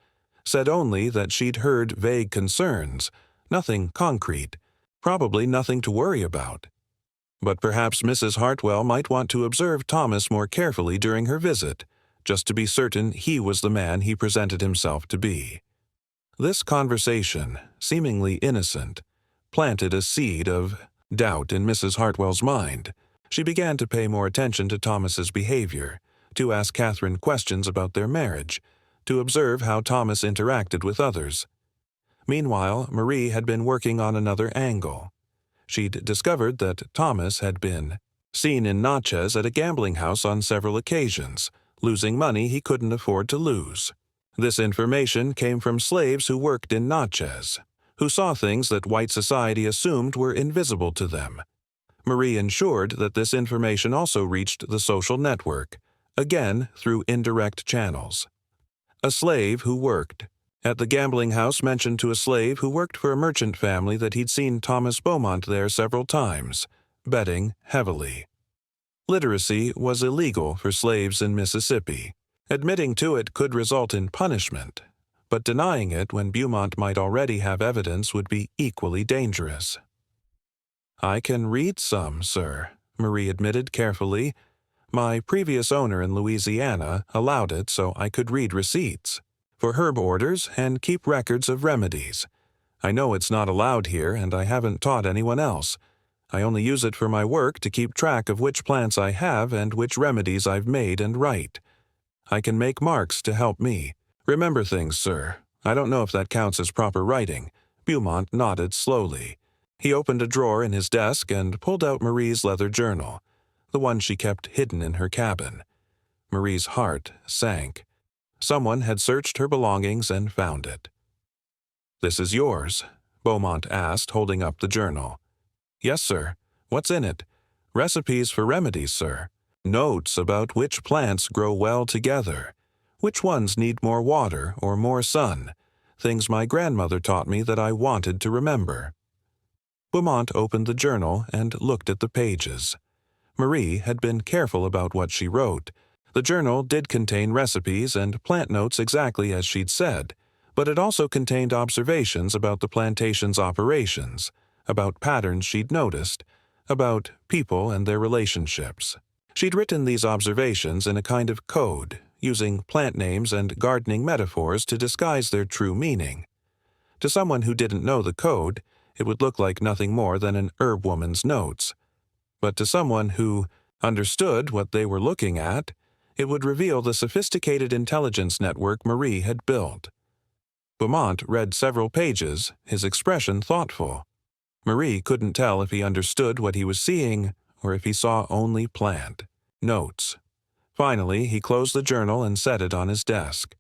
Speaker 1: said only that she'd heard vague concerns, nothing concrete, probably nothing to worry about. But perhaps Mrs. Hartwell might want to observe Thomas more carefully during her visit, just to be certain he was the man he presented himself to be. This conversation, seemingly innocent, planted a seed of doubt in Mrs. Hartwell's mind. She began to pay more attention to Thomas's behavior, to ask Catherine questions about their marriage, to observe how Thomas interacted with others. Meanwhile, Marie had been working on another angle. She'd discovered that Thomas had been seen in Natchez at a gambling house on several occasions, losing money he couldn't afford to lose. This information came from slaves who worked in Natchez, who saw things that white society assumed were invisible to them. Marie ensured that this information also reached the social network, again through indirect channels. A slave who worked at the gambling house mentioned to a slave who worked for a merchant family that he'd seen Thomas Bowmont there several times, betting heavily. Literacy was illegal for slaves in Mississippi. Admitting to it could result in punishment, but denying it when Bowmont might already have evidence would be equally dangerous. "I can read some, sir," Marie admitted carefully. "My previous owner in Louisiana allowed it so I could read receipts for herb orders and keep records of remedies. I know it's not allowed here, and I haven't taught anyone else. I only use it for my work to keep track of which plants I have and which remedies I've made and write. I can make marks to help me remember things, sir. I don't know if that counts as proper writing." Bowmont nodded slowly. He opened a drawer in his desk and pulled out Marie's leather journal, the one she kept hidden in her cabin. Marie's heart sank. Someone had searched her belongings and found it. "This is yours?" Bowmont asked, holding up the journal. "Yes, sir. What's in it?" "Recipes for remedies, sir. Notes about which plants grow well together, which ones need more water or more sun, things my grandmother taught me that I wanted to remember." Bowmont opened the journal and looked at the pages. Marie had been careful about what she wrote. The journal did contain recipes and plant notes exactly as she'd said, but it also contained observations about the plantation's operations, about patterns she'd noticed, about people and their relationships. She'd written these observations in a kind of code, using plant names and gardening metaphors to disguise their true meaning. To someone who didn't know the code, it would look like nothing more than an herb woman's notes. But to someone who understood what they were looking at, it would reveal the sophisticated intelligence network Marie had built. Bowmont read several pages, his expression thoughtful. Marie couldn't tell if he understood what he was seeing or if he saw only plant. Notes. Finally, he closed the journal and set it on his desk.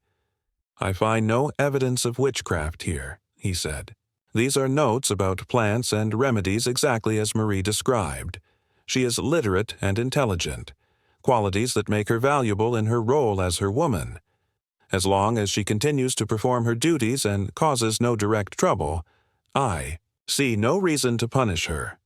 Speaker 1: "I find no evidence of witchcraft here," he said. "These are notes about plants and remedies exactly as Marie described. She is literate and intelligent, qualities that make her valuable in her role as her woman. As long as she continues to perform her duties and causes no direct trouble, I see no reason to punish her."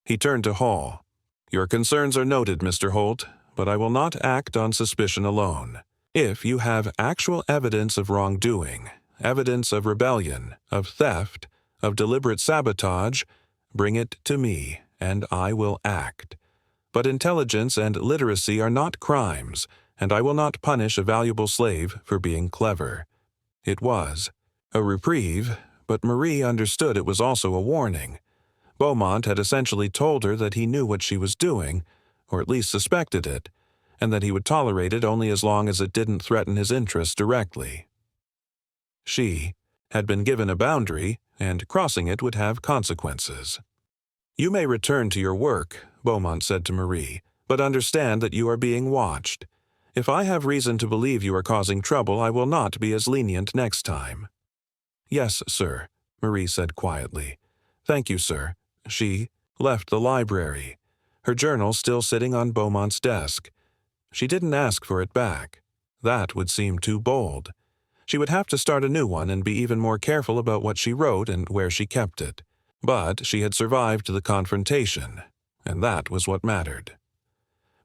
Speaker 1: He turned to Hall. "Your concerns are noted, Mr. Holt, but I will not act on suspicion alone. If you have actual evidence of wrongdoing, evidence of rebellion, of theft, of deliberate sabotage, bring it to me, and I will act. But intelligence and literacy are not crimes, and I will not punish a valuable slave for being clever." It was a reprieve, but Marie understood it was also a warning. Bowmont had essentially told her that he knew what she was doing, or at least suspected it, and that he would tolerate it only as long as it didn't threaten his interests directly. She had been given a boundary, and crossing it would have consequences. "You may return to your work," Bowmont said to Marie, "but understand that you are being watched. If I have reason to believe you are causing trouble, I will not be as lenient next time." "Yes, sir," Marie said quietly. "Thank you, sir." She left the library, her journal still sitting on Beaumont's desk. She didn't ask for it back. That would seem too bold. She would have to start a new one and be even more careful about what she wrote and where she kept it. But she had survived the confrontation, and that was what mattered.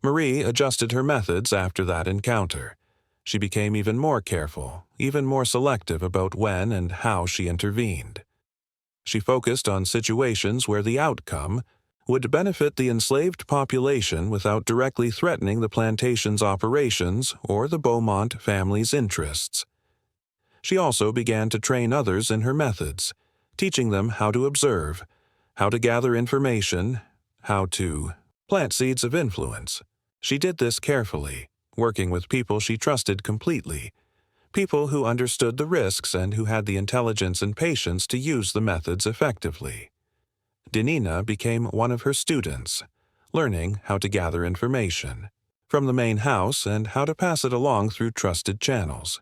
Speaker 1: Marie adjusted her methods after that encounter. She became even more careful, even more selective about when and how she intervened. She focused on situations where the outcome would benefit the enslaved population without directly threatening the plantation's operations or the Bowmont family's interests. She also began to train others in her methods, teaching them how to observe, how to gather information, how to plant seeds of influence. She did this carefully, working with people she trusted completely, people who understood the risks and who had the intelligence and patience to use the methods effectively. Denina became one of her students, learning how to gather information from the main house and how to pass it along through trusted channels.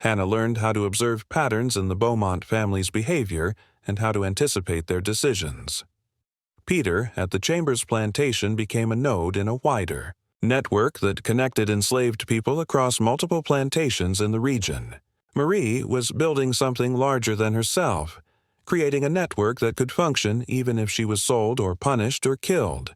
Speaker 1: Hannah learned how to observe patterns in the Bowmont family's behavior and how to anticipate their decisions. Peter at the Chambers plantation became a node in a wider network that connected enslaved people across multiple plantations in the region. Marie was building something larger than herself, creating a network that could function even if she was sold or punished or killed.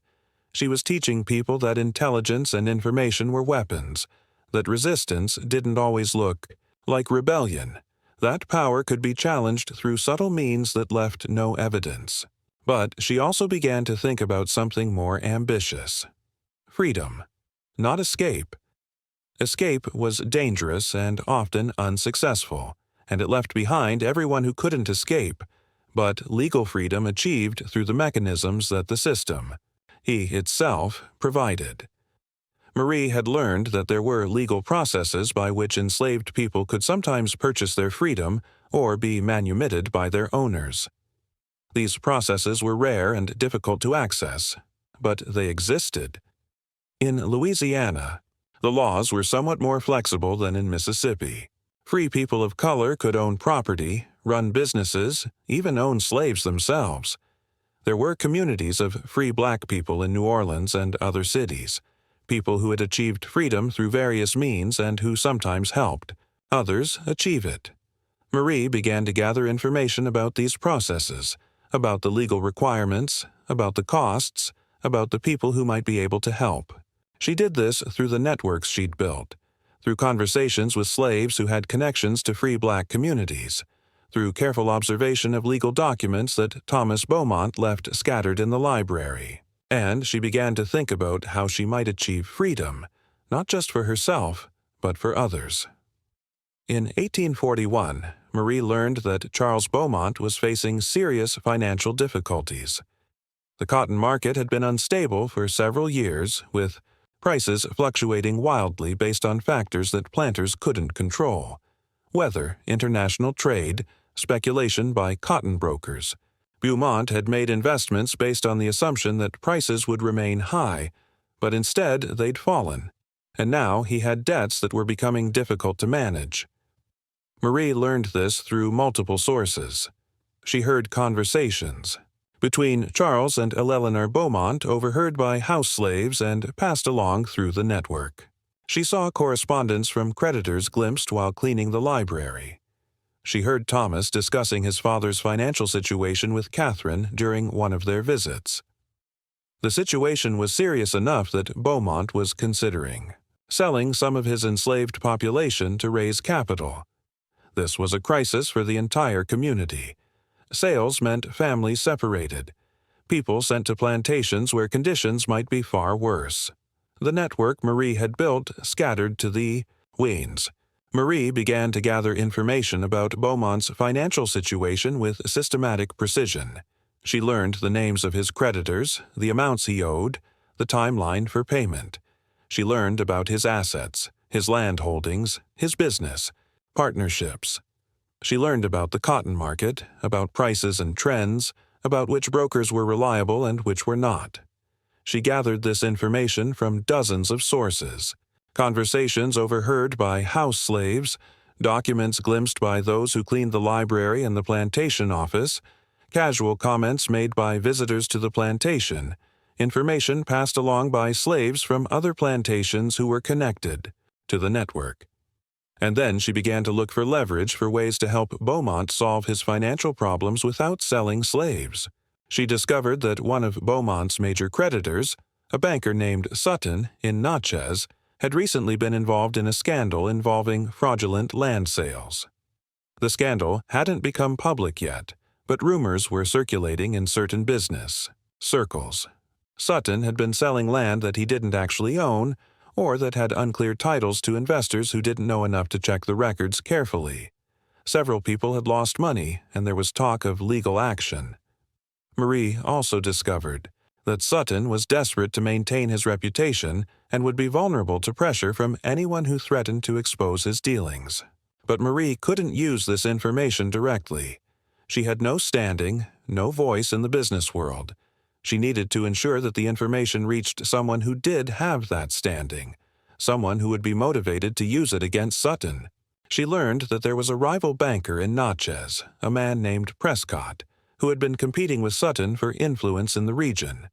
Speaker 1: She was teaching people that intelligence and information were weapons, that resistance didn't always look like rebellion, that power could be challenged through subtle means that left no evidence. But she also began to think about something more ambitious. Freedom, not escape. Escape was dangerous and often unsuccessful, and it left behind everyone who couldn't escape, but legal freedom achieved through the mechanisms that the system, he itself, provided. Marie had learned that there were legal processes by which enslaved people could sometimes purchase their freedom or be manumitted by their owners. These processes were rare and difficult to access, but they existed. In Louisiana, the laws were somewhat more flexible than in Mississippi. Free people of color could own property, run businesses, even own slaves themselves. There were communities of free black people in New Orleans and other cities, people who had achieved freedom through various means and who sometimes helped others achieve it. Marie began to gather information about these processes, about the legal requirements, about the costs, about the people who might be able to help. She did this through the networks she'd built, through conversations with slaves who had connections to free black communities, through careful observation of legal documents that Thomas Bowmont left scattered in the library. And she began to think about how she might achieve freedom, not just for herself, but for others. In 1841, Marie learned that Charles Bowmont was facing serious financial difficulties. The cotton market had been unstable for several years, with prices fluctuating wildly based on factors that planters couldn't control: weather, international trade, speculation by cotton brokers. Bowmont had made investments based on the assumption that prices would remain high, but instead they'd fallen, and now he had debts that were becoming difficult to manage. Marie learned this through multiple sources. She heard conversations between Charles and Eleanor Bowmont overheard by house slaves and passed along through the network. She saw correspondence from creditors glimpsed while cleaning the library. She heard Thomas discussing his father's financial situation with Catherine during one of their visits. The situation was serious enough that Bowmont was considering selling some of his enslaved population to raise capital. This was a crisis for the entire community. Sales meant families separated, people sent to plantations where conditions might be far worse. The network Marie had built scattered to the winds. Marie began to gather information about Beaumont's financial situation with systematic precision. She learned the names of his creditors, the amounts he owed, the timeline for payment. She learned about his assets, his land holdings, his business, partnerships. She learned about the cotton market, about prices and trends, about which brokers were reliable and which were not. She gathered this information from dozens of sources: conversations overheard by house slaves, documents glimpsed by those who cleaned the library and the plantation office, casual comments made by visitors to the plantation, information passed along by slaves from other plantations who were connected to the network. And then she began to look for leverage for ways to help Bowmont solve his financial problems without selling slaves. She discovered that one of Beaumont's major creditors, a banker named Sutton in Natchez, had recently been involved in a scandal involving fraudulent land sales. The scandal hadn't become public yet, but rumors were circulating in certain business circles. Sutton had been selling land that he didn't actually own, or that had unclear titles to investors who didn't know enough to check the records carefully. Several people had lost money, and there was talk of legal action. Marie also discovered that Sutton was desperate to maintain his reputation and would be vulnerable to pressure from anyone who threatened to expose his dealings. But Marie couldn't use this information directly. She had no standing, no voice in the business world. She needed to ensure that the information reached someone who did have that standing, someone who would be motivated to use it against Sutton. She learned that there was a rival banker in Natchez, a man named Prescott, who had been competing with Sutton for influence in the region.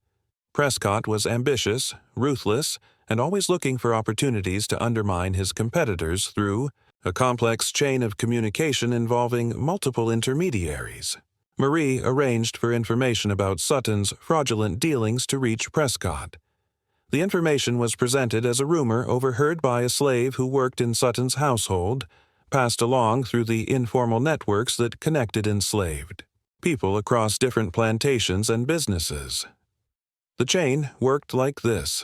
Speaker 1: Prescott was ambitious, ruthless, and always looking for opportunities to undermine his competitors through a complex chain of communication involving multiple intermediaries. Marie arranged for information about Sutton's fraudulent dealings to reach Prescott. The information was presented as a rumor overheard by a slave who worked in Sutton's household, passed along through the informal networks that connected enslaved people across different plantations and businesses. The chain worked like this.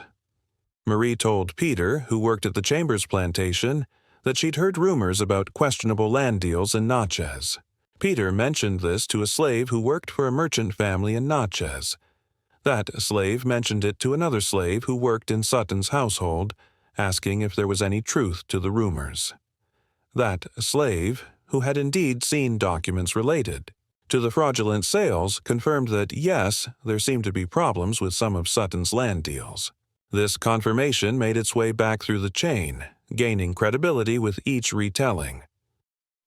Speaker 1: Marie told Peter, who worked at the Chambers plantation, that she'd heard rumors about questionable land deals in Natchez. Peter mentioned this to a slave who worked for a merchant family in Natchez. That slave mentioned it to another slave who worked in Sutton's household, asking if there was any truth to the rumors. That slave, who had indeed seen documents related to the fraudulent sales, confirmed that yes, there seemed to be problems with some of Sutton's land deals. This confirmation made its way back through the chain, gaining credibility with each retelling.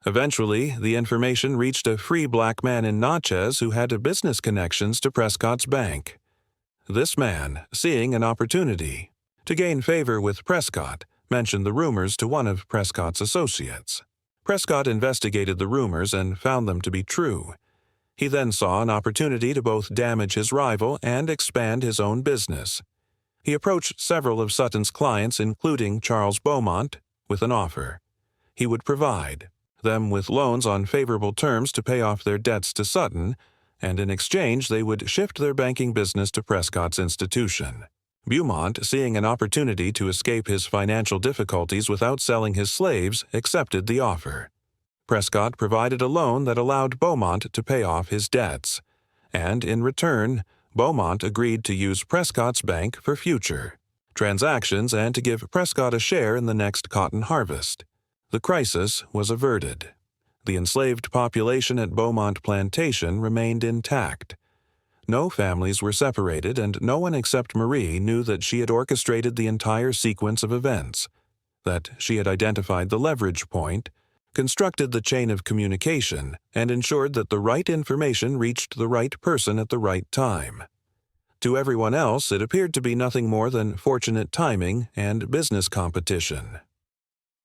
Speaker 1: Eventually, the information reached a free black man in Natchez who had business connections to Prescott's bank. This man, seeing an opportunity to gain favor with Prescott, mentioned the rumors to one of Prescott's associates. Prescott investigated the rumors and found them to be true. He then saw an opportunity to both damage his rival and expand his own business. He approached several of Sutton's clients, including Charles Bowmont, with an offer. He would provide them with loans on favorable terms to pay off their debts to Sutton, and in exchange they would shift their banking business to Prescott's institution. Bowmont, seeing an opportunity to escape his financial difficulties without selling his slaves, accepted the offer. Prescott provided a loan that allowed Bowmont to pay off his debts, and in return, Bowmont agreed to use Prescott's bank for future transactions and to give Prescott a share in the next cotton harvest. The crisis was averted. The enslaved population at Bowmont plantation remained intact. No families were separated, and no one except Marie knew that she had orchestrated the entire sequence of events, that she had identified the leverage point, constructed the chain of communication, and ensured that the right information reached the right person at the right time. To everyone else, it appeared to be nothing more than fortunate timing and business competition.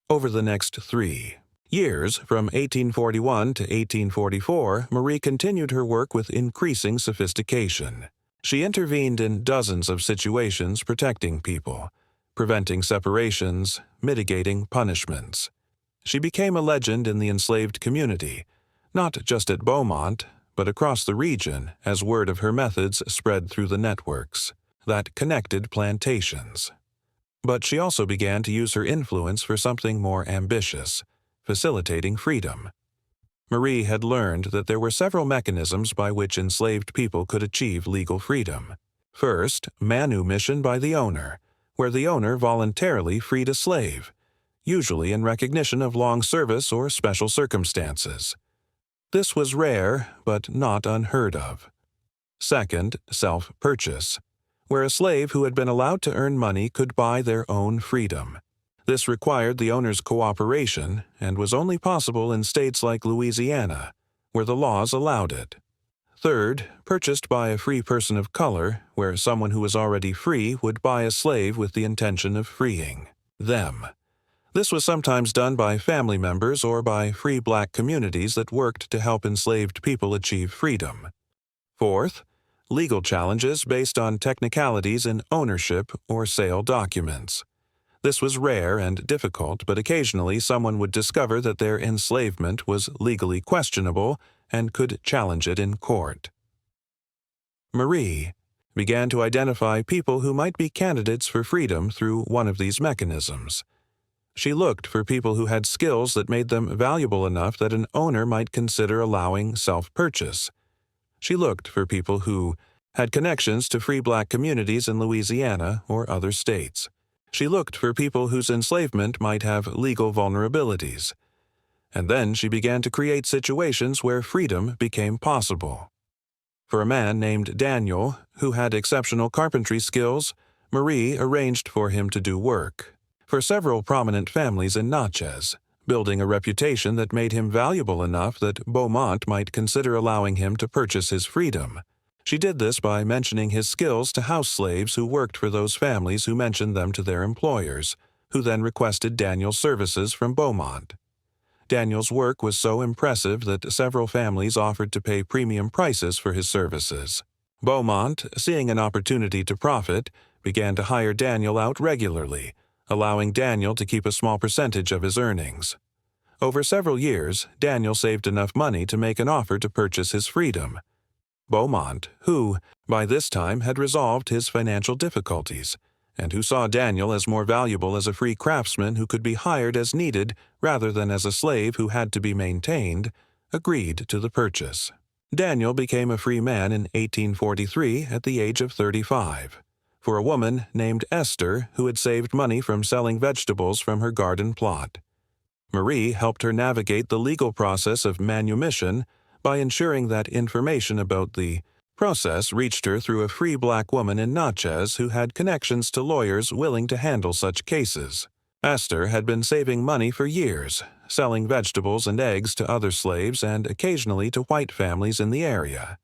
Speaker 1: Over the next 3 years, from 1841 to 1844, Marie continued her work with increasing sophistication. She intervened in dozens of situations protecting people, preventing separations, mitigating punishments. She became a legend in the enslaved community, not just at Bowmont, but across the region as word of her methods spread through the networks that connected plantations. But she also began to use her influence for something more ambitious, facilitating freedom. Marie had learned that there were several mechanisms by which enslaved people could achieve legal freedom. First, manumission by the owner, where the owner voluntarily freed a slave, usually in recognition of long service or special circumstances. This was rare, but not unheard of. Second, self-purchase, where a slave who had been allowed to earn money could buy their own freedom. This required the owner's cooperation and was only possible in states like Louisiana, where the laws allowed it. Third, purchased by a free person of color, where someone who was already free would buy a slave with the intention of freeing them. This was sometimes done by family members or by free black communities that worked to help enslaved people achieve freedom. Fourth, legal challenges based on technicalities in ownership or sale documents. This was rare and difficult, but occasionally someone would discover that their enslavement was legally questionable and could challenge it in court. Marie began to identify people who might be candidates for freedom through one of these mechanisms. She looked for people who had skills that made them valuable enough that an owner might consider allowing self-purchase. She looked for people who had connections to free black communities in Louisiana or other states. She looked for people whose enslavement might have legal vulnerabilities. And then she began to create situations where freedom became possible. For a man named Daniel, who had exceptional carpentry skills, Marie arranged for him to do work for several prominent families in Natchez, building a reputation that made him valuable enough that Bowmont might consider allowing him to purchase his freedom. She did this by mentioning his skills to house slaves who worked for those families who mentioned them to their employers, who then requested Daniel's services from Bowmont. Daniel's work was so impressive that several families offered to pay premium prices for his services. Bowmont, seeing an opportunity to profit, began to hire Daniel out regularly, allowing Daniel to keep a small percentage of his earnings. Over several years, Daniel saved enough money to make an offer to purchase his freedom. Bowmont, who, by this time, had resolved his financial difficulties, and who saw Daniel as more valuable as a free craftsman who could be hired as needed rather than as a slave who had to be maintained, agreed to the purchase. Daniel became a free man in 1843 at the age of 35. For a woman named Esther who had saved money from selling vegetables from her garden plot. Marie helped her navigate the legal process of manumission by ensuring that information about the process reached her through a free black woman in Natchez who had connections to lawyers willing to handle such cases. Esther had been saving money for years, selling vegetables and eggs to other slaves and occasionally to white families in the area.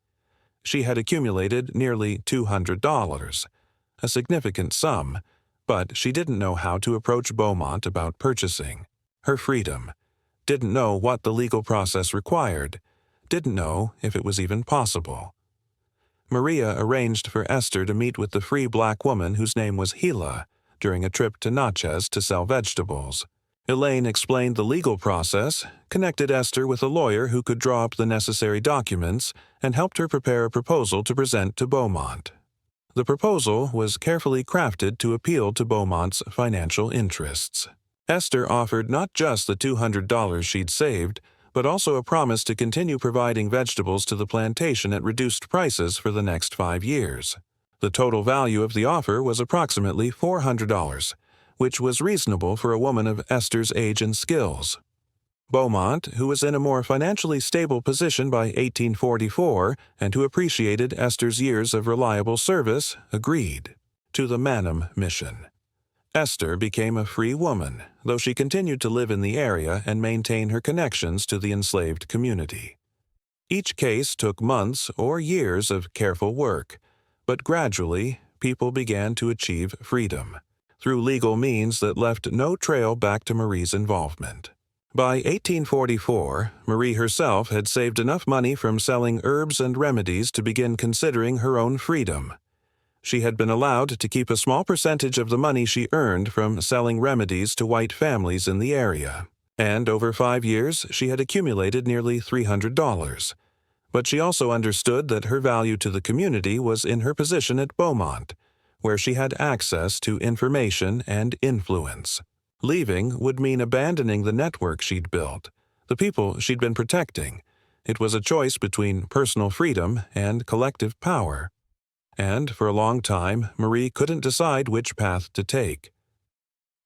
Speaker 1: She had accumulated nearly $200. A significant sum, but she didn't know how to approach Bowmont about purchasing her freedom, didn't know what the legal process required, didn't know if it was even possible. Maria arranged for Esther to meet with the free black woman whose name was Gila during a trip to Natchez to sell vegetables. Elaine explained the legal process, connected Esther with a lawyer who could draw up the necessary documents, and helped her prepare a proposal to present to Bowmont. The proposal was carefully crafted to appeal to Bowmont's financial interests. Esther offered not just the $200 she'd saved, but also a promise to continue providing vegetables to the plantation at reduced prices for the next 5 years. The total value of the offer was approximately $400, which was reasonable for a woman of Esther's age and skills. Bowmont, who was in a more financially stable position by 1844 and who appreciated Esther's years of reliable service, agreed to the manumission. Esther became a free woman, though she continued to live in the area and maintain her connections to the enslaved community. Each case took months or years of careful work, but gradually people began to achieve freedom through legal means that left no trail back to Marie's involvement. By 1844, Marie herself had saved enough money from selling herbs and remedies to begin considering her own freedom. She had been allowed to keep a small percentage of the money she earned from selling remedies to white families in the area, and over 5 years she had accumulated nearly $300. But she also understood that her value to the community was in her position at Bowmont, where she had access to information and influence. Leaving would mean abandoning the network she'd built, the people she'd been protecting. It was a choice between personal freedom and collective power. And for a long time, Marie couldn't decide which path to take.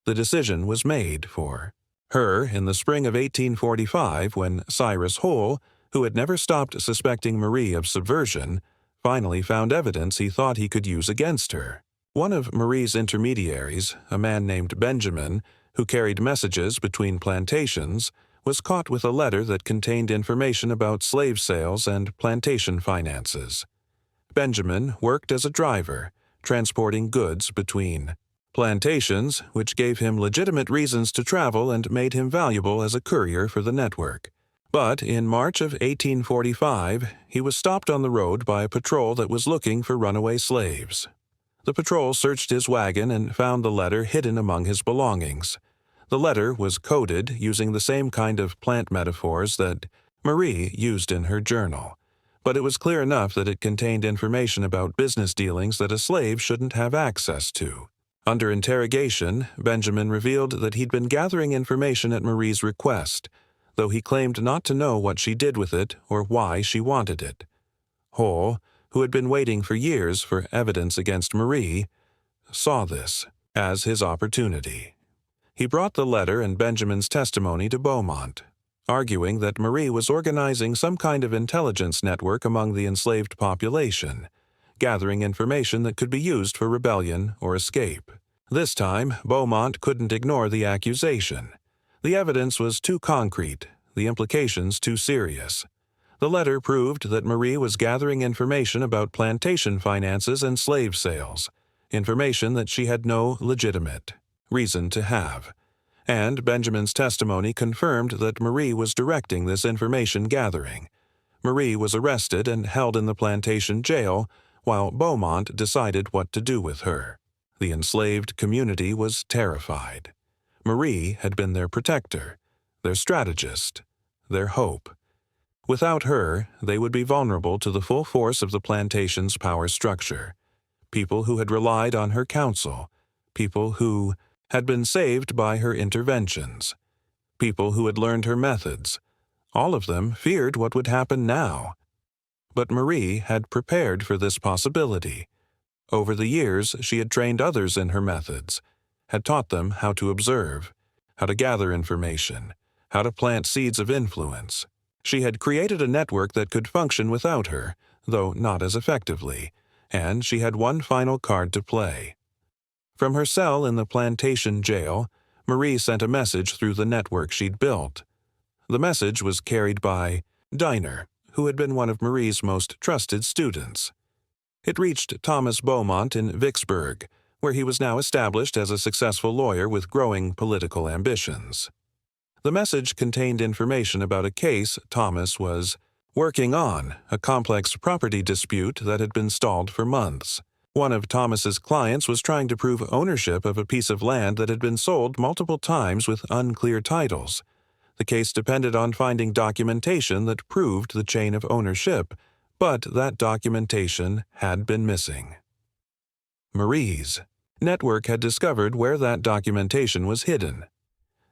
Speaker 1: The decision was made for her in the spring of 1845 when Cyrus Hole, who had never stopped suspecting Marie of subversion, finally found evidence he thought he could use against her. One of Marie's intermediaries, a man named Benjamin, who carried messages between plantations, was caught with a letter that contained information about slave sales and plantation finances. Benjamin worked as a driver, transporting goods between plantations, which gave him legitimate reasons to travel and made him valuable as a courier for the network. But in March of 1845, he was stopped on the road by a patrol that was looking for runaway slaves. The patrol searched his wagon and found the letter hidden among his belongings. The letter was coded using the same kind of plant metaphors that Marie used in her journal, but it was clear enough that it contained information about business dealings that a slave shouldn't have access to. Under interrogation, Benjamin revealed that he'd been gathering information at Marie's request, though he claimed not to know what she did with it or why she wanted it. Hole, who had been waiting for years for evidence against Marie, saw this as his opportunity. He brought the letter and Benjamin's testimony to Bowmont, arguing that Marie was organizing some kind of intelligence network among the enslaved population, gathering information that could be used for rebellion or escape. This time, Bowmont couldn't ignore the accusation. The evidence was too concrete, the implications too serious. The letter proved that Marie was gathering information about plantation finances and slave sales, information that she had no legitimate reason to have. And Benjamin's testimony confirmed that Marie was directing this information gathering. Marie was arrested and held in the plantation jail while Bowmont decided what to do with her. The enslaved community was terrified. Marie had been their protector, their strategist, their hope. Without her, they would be vulnerable to the full force of the plantation's power structure. People who had relied on her counsel, people who had been saved by her interventions, people who had learned her methods. All of them feared what would happen now. But Marie had prepared for this possibility. Over the years, she had trained others in her methods, had taught them how to observe, how to gather information, how to plant seeds of influence. She had created a network that could function without her, though not as effectively, and she had one final card to play. From her cell in the plantation jail, Marie sent a message through the network she'd built. The message was carried by Diner, who had been one of Marie's most trusted students. It reached Thomas Bowmont in Vicksburg, where he was now established as a successful lawyer with growing political ambitions. The message contained information about a case Thomas was working on, a complex property dispute that had been stalled for months. One of Thomas's clients was trying to prove ownership of a piece of land that had been sold multiple times with unclear titles. The case depended on finding documentation that proved the chain of ownership, but that documentation had been missing. Marie's network had discovered where that documentation was hidden.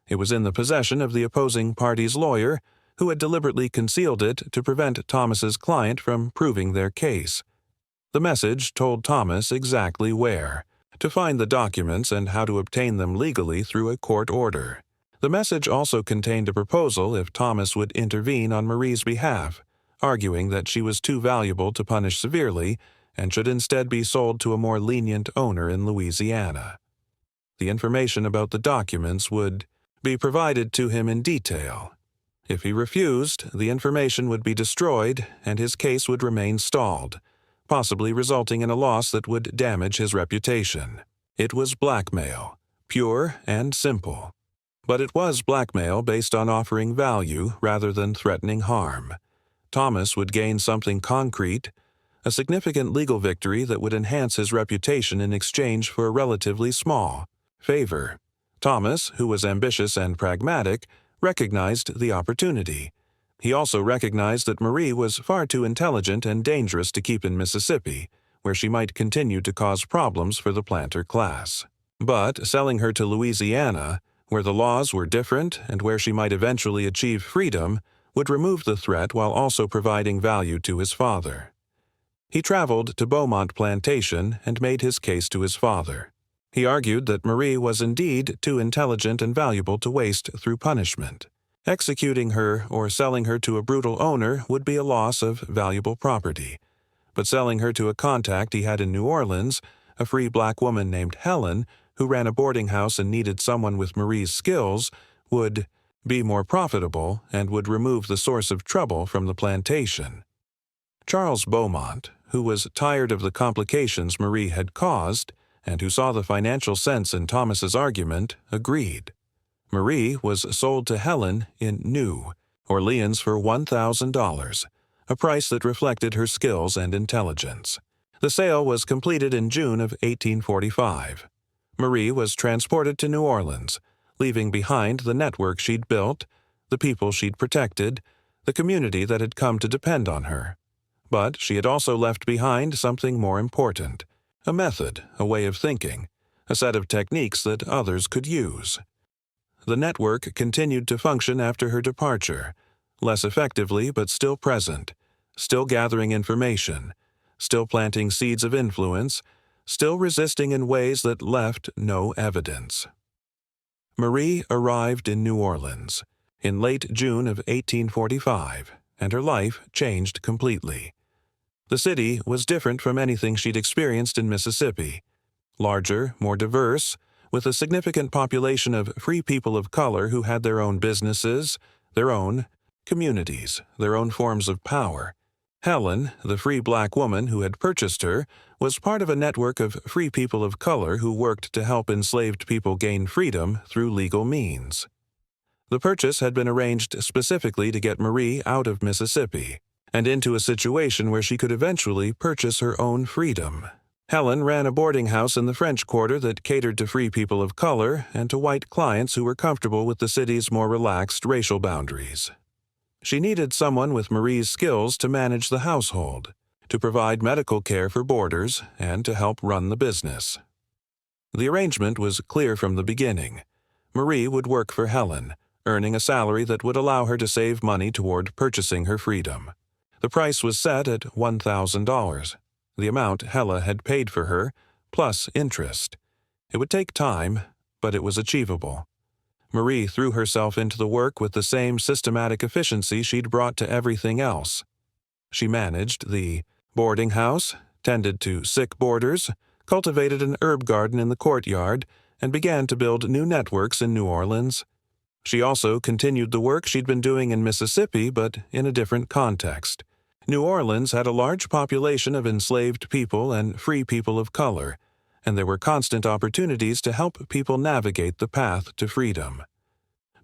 Speaker 1: It was in the possession of the opposing party's lawyer, who had deliberately concealed it to prevent Thomas's client from proving their case. The message told Thomas exactly where to find the documents and how to obtain them legally through a court order. The message also contained a proposal if Thomas would intervene on Marie's behalf, arguing that she was too valuable to punish severely and should instead be sold to a more lenient owner in Louisiana. The information about the documents would be provided to him in detail. If he refused, the information would be destroyed and his case would remain stalled, possibly resulting in a loss that would damage his reputation. It was blackmail, pure and simple. But it was blackmail based on offering value rather than threatening harm. Thomas would gain something concrete, a significant legal victory that would enhance his reputation in exchange for a relatively small favor. Thomas, who was ambitious and pragmatic, recognized the opportunity. He also recognized that Marie was far too intelligent and dangerous to keep in Mississippi, where she might continue to cause problems for the planter class. But selling her to Louisiana, where the laws were different and where she might eventually achieve freedom, would remove the threat while also providing value to his father. He traveled to Bowmont plantation and made his case to his father. He argued that Marie was indeed too intelligent and valuable to waste through punishment. Executing her or selling her to a brutal owner would be a loss of valuable property, but selling her to a contact he had in New Orleans, a free black woman named Helen, who ran a boarding house and needed someone with Marie's skills, would be more profitable and would remove the source of trouble from the plantation. Charles Bowmont, who was tired of the complications Marie had caused and who saw the financial sense in Thomas's argument, agreed. Marie was sold to Helen in New Orleans for $1,000, a price that reflected her skills and intelligence. The sale was completed in June of 1845. Marie was transported to New Orleans, leaving behind the network she'd built, the people she'd protected, the community that had come to depend on her. But she had also left behind something more important, a method, a way of thinking, a set of techniques that others could use. The network continued to function after her departure, less effectively but still present, still gathering information, still planting seeds of influence, still resisting in ways that left no evidence. Marie arrived in New Orleans in late June of 1845, and her life changed completely. The city was different from anything she'd experienced in Mississippi. Larger, more diverse, with a significant population of free people of color who had their own businesses, their own communities, their own forms of power. Helen, the free black woman who had purchased her, was part of a network of free people of color who worked to help enslaved people gain freedom through legal means. The purchase had been arranged specifically to get Marie out of Mississippi and into a situation where she could eventually purchase her own freedom. Helen ran a boarding house in the French Quarter that catered to free people of color and to white clients who were comfortable with the city's more relaxed racial boundaries. She needed someone with Marie's skills to manage the household, to provide medical care for boarders, and to help run the business. The arrangement was clear from the beginning. Marie would work for Helen, earning a salary that would allow her to save money toward purchasing her freedom. The price was set at $1,000, the amount Hella had paid for her, plus interest. It would take time, but it was achievable. Marie threw herself into the work with the same systematic efficiency she'd brought to everything else. She managed the boarding house, tended to sick boarders, cultivated an herb garden in the courtyard, and began to build new networks in New Orleans. She also continued the work she'd been doing in Mississippi, but in a different context. New Orleans had a large population of enslaved people and free people of color, and there were constant opportunities to help people navigate the path to freedom.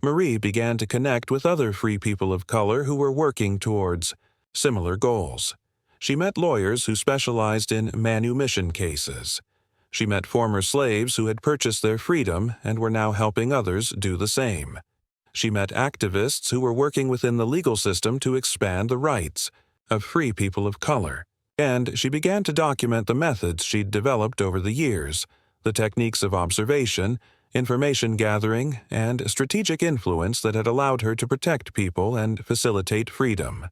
Speaker 1: Marie began to connect with other free people of color who were working towards similar goals. She met lawyers who specialized in manumission cases. She met former slaves who had purchased their freedom and were now helping others do the same. She met activists who were working within the legal system to expand the rights of free people of color. And she began to document the methods she'd developed over the years, the techniques of observation, information gathering, and strategic influence that had allowed her to protect people and facilitate freedom.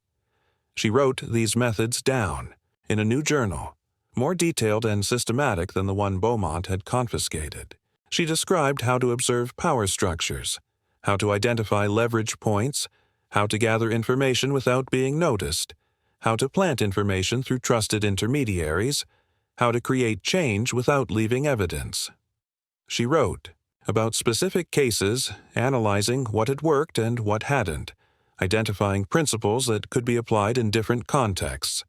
Speaker 1: She wrote these methods down in a new journal, more detailed and systematic than the one Bowmont had confiscated. She described how to observe power structures, how to identify leverage points, how to gather information without being noticed, how to plant information through trusted intermediaries, how to create change without leaving evidence. She wrote about specific cases, analyzing what had worked and what hadn't, identifying principles that could be applied in different contexts.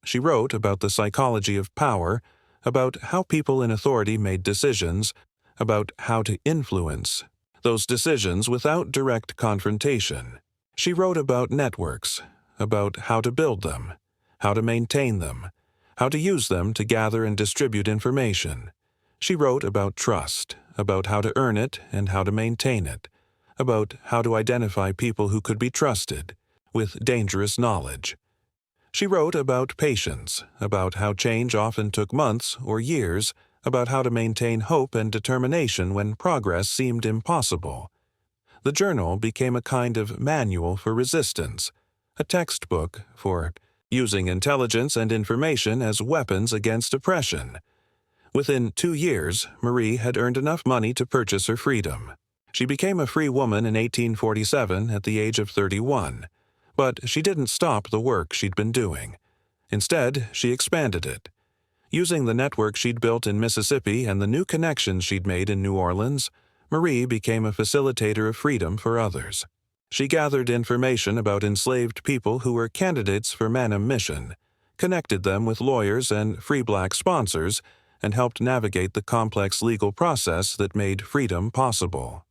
Speaker 1: She wrote about the psychology of power, about how people in authority made decisions, about how to influence those decisions without direct confrontation. She wrote about networks, about how to build them, how to maintain them, how to use them to gather and distribute information. She wrote about trust, about how to earn it and how to maintain it, about how to identify people who could be trusted, with dangerous knowledge. She wrote about patience, about how change often took months or years, about how to maintain hope and determination when progress seemed impossible. The journal became a kind of manual for resistance, a textbook for using intelligence and information as weapons against oppression. Within 2 years, Marie had earned enough money to purchase her freedom. She became a free woman in 1847 at the age of 31. But she didn't stop the work she'd been doing. Instead, she expanded it. Using the network she'd built in Mississippi and the new connections she'd made in New Orleans, Marie became a facilitator of freedom for others. She gathered information about enslaved people who were candidates for manumission, connected them with lawyers and free black sponsors, and helped navigate the complex legal process that made freedom possible.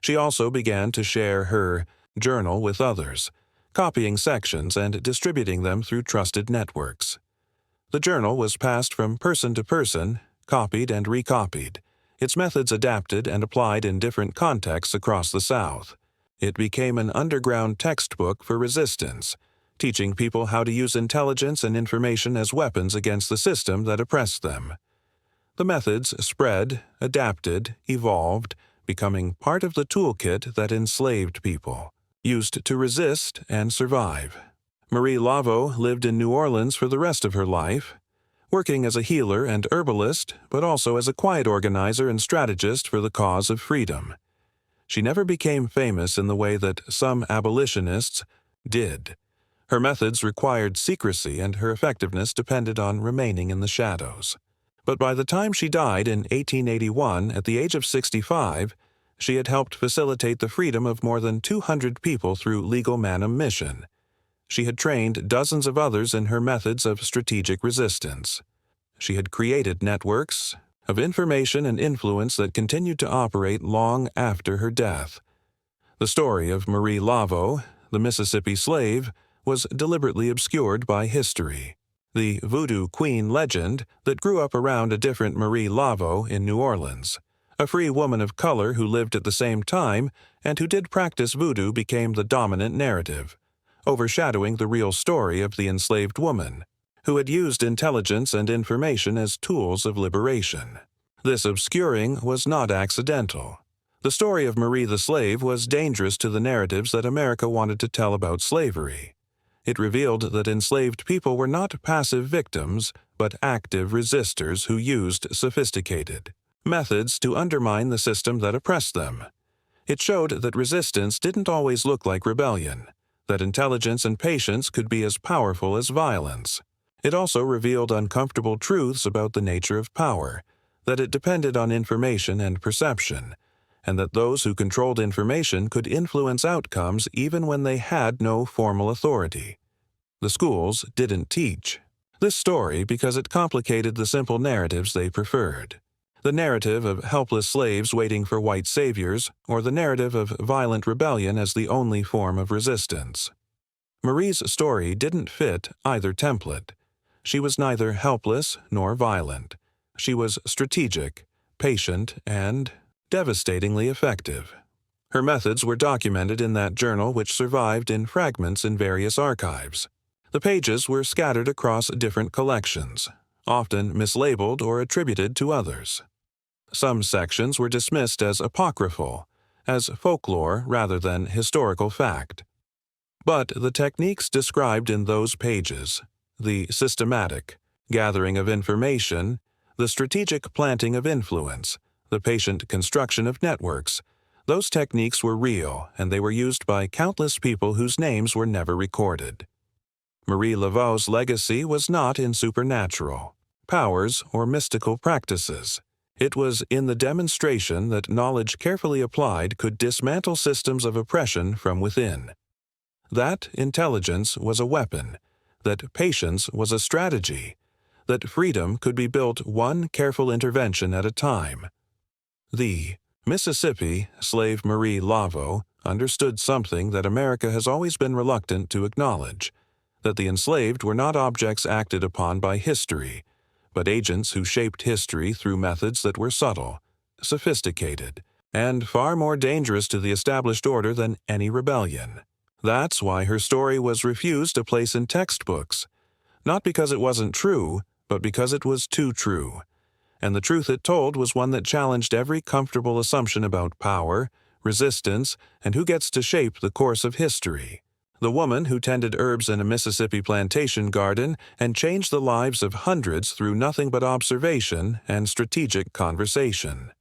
Speaker 1: She also began to share her journal with others, copying sections and distributing them through trusted networks. The journal was passed from person to person, copied and recopied, its methods adapted and applied in different contexts across the South. It became an underground textbook for resistance, teaching people how to use intelligence and information as weapons against the system that oppressed them. The methods spread, adapted, evolved, becoming part of the toolkit that enslaved people used to resist and survive. Marie Laveau lived in New Orleans for the rest of her life, working as a healer and herbalist, but also as a quiet organizer and strategist for the cause of freedom. She never became famous in the way that some abolitionists did. Her methods required secrecy, and her effectiveness depended on remaining in the shadows. But by the time she died in 1881, at the age of 65, she had helped facilitate the freedom of more than 200 people through legal manumission. She had trained dozens of others in her methods of strategic resistance. She had created networks of information and influence that continued to operate long after her death. The story of Marie Laveau, the Mississippi slave, was deliberately obscured by history. The voodoo queen legend that grew up around a different Marie Laveau in New Orleans. A free woman of color who lived at the same time and who did practice voodoo became the dominant narrative, overshadowing the real story of the enslaved woman, who had used intelligence and information as tools of liberation. This obscuring was not accidental. The story of Marie the slave was dangerous to the narratives that America wanted to tell about slavery. It revealed that enslaved people were not passive victims, but active resistors who used sophisticated methods to undermine the system that oppressed them. It showed that resistance didn't always look like rebellion, that intelligence and patience could be as powerful as violence. It also revealed uncomfortable truths about the nature of power, that it depended on information and perception, and that those who controlled information could influence outcomes even when they had no formal authority. The schools didn't teach this story because it complicated the simple narratives they preferred. The narrative of helpless slaves waiting for white saviors, or the narrative of violent rebellion as the only form of resistance. Marie's story didn't fit either template. She was neither helpless nor violent. She was strategic, patient, and devastatingly effective. Her methods were documented in that journal, which survived in fragments in various archives. The pages were scattered across different collections, often mislabeled or attributed to others. Some sections were dismissed as apocryphal, as folklore rather than historical fact. But the techniques described in those pages, the systematic gathering of information, the strategic planting of influence, the patient construction of networks, Those techniques were real, and they were used by countless people whose names were never recorded. Marie Laveau's legacy was not in supernatural powers or mystical practices. It was in the demonstration that knowledge carefully applied could dismantle systems of oppression from within. That intelligence was a weapon, that patience was a strategy, that freedom could be built one careful intervention at a time. The Mississippi slave Marie Laveau understood something that America has always been reluctant to acknowledge, that the enslaved were not objects acted upon by history, but agents who shaped history through methods that were subtle, sophisticated, and far more dangerous to the established order than any rebellion. That's why her story was refused a place in textbooks, not because it wasn't true, but because it was too true. And the truth it told was one that challenged every comfortable assumption about power, resistance, and who gets to shape the course of history. The woman who tended herbs in a Mississippi plantation garden and changed the lives of hundreds through nothing but observation and strategic conversation.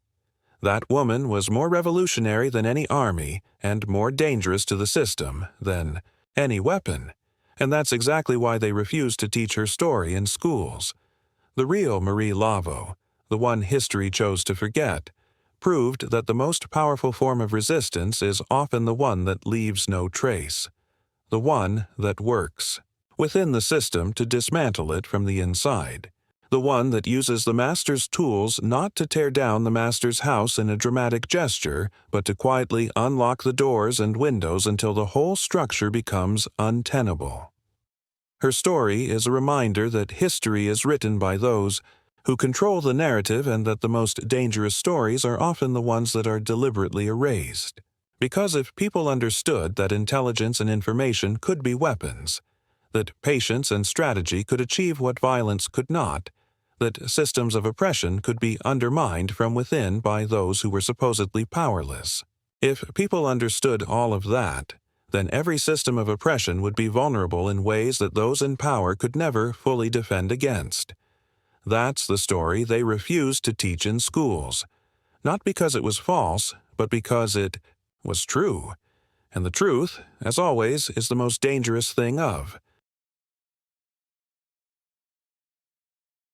Speaker 1: That woman was more revolutionary than any army and more dangerous to the system than any weapon, and that's exactly why they refused to teach her story in schools. The real Marie Laveau, the one history chose to forget, proved that the most powerful form of resistance is often the one that leaves no trace, the one that works within the system to dismantle it from the inside, the one that uses the master's tools not to tear down the master's house in a dramatic gesture, but to quietly unlock the doors and windows until the whole structure becomes untenable. Her story is a reminder that history is written by those who control the narrative and that the most dangerous stories are often the ones that are deliberately erased. Because if people understood that intelligence and information could be weapons, that patience and strategy could achieve what violence could not, that systems of oppression could be undermined from within by those who were supposedly powerless. If people understood all of that, then every system of oppression would be vulnerable in ways that those in power could never fully defend against. That's the story they refused to teach in schools, not because it was false, but because it was true. And the truth, as always, is the most dangerous thing of.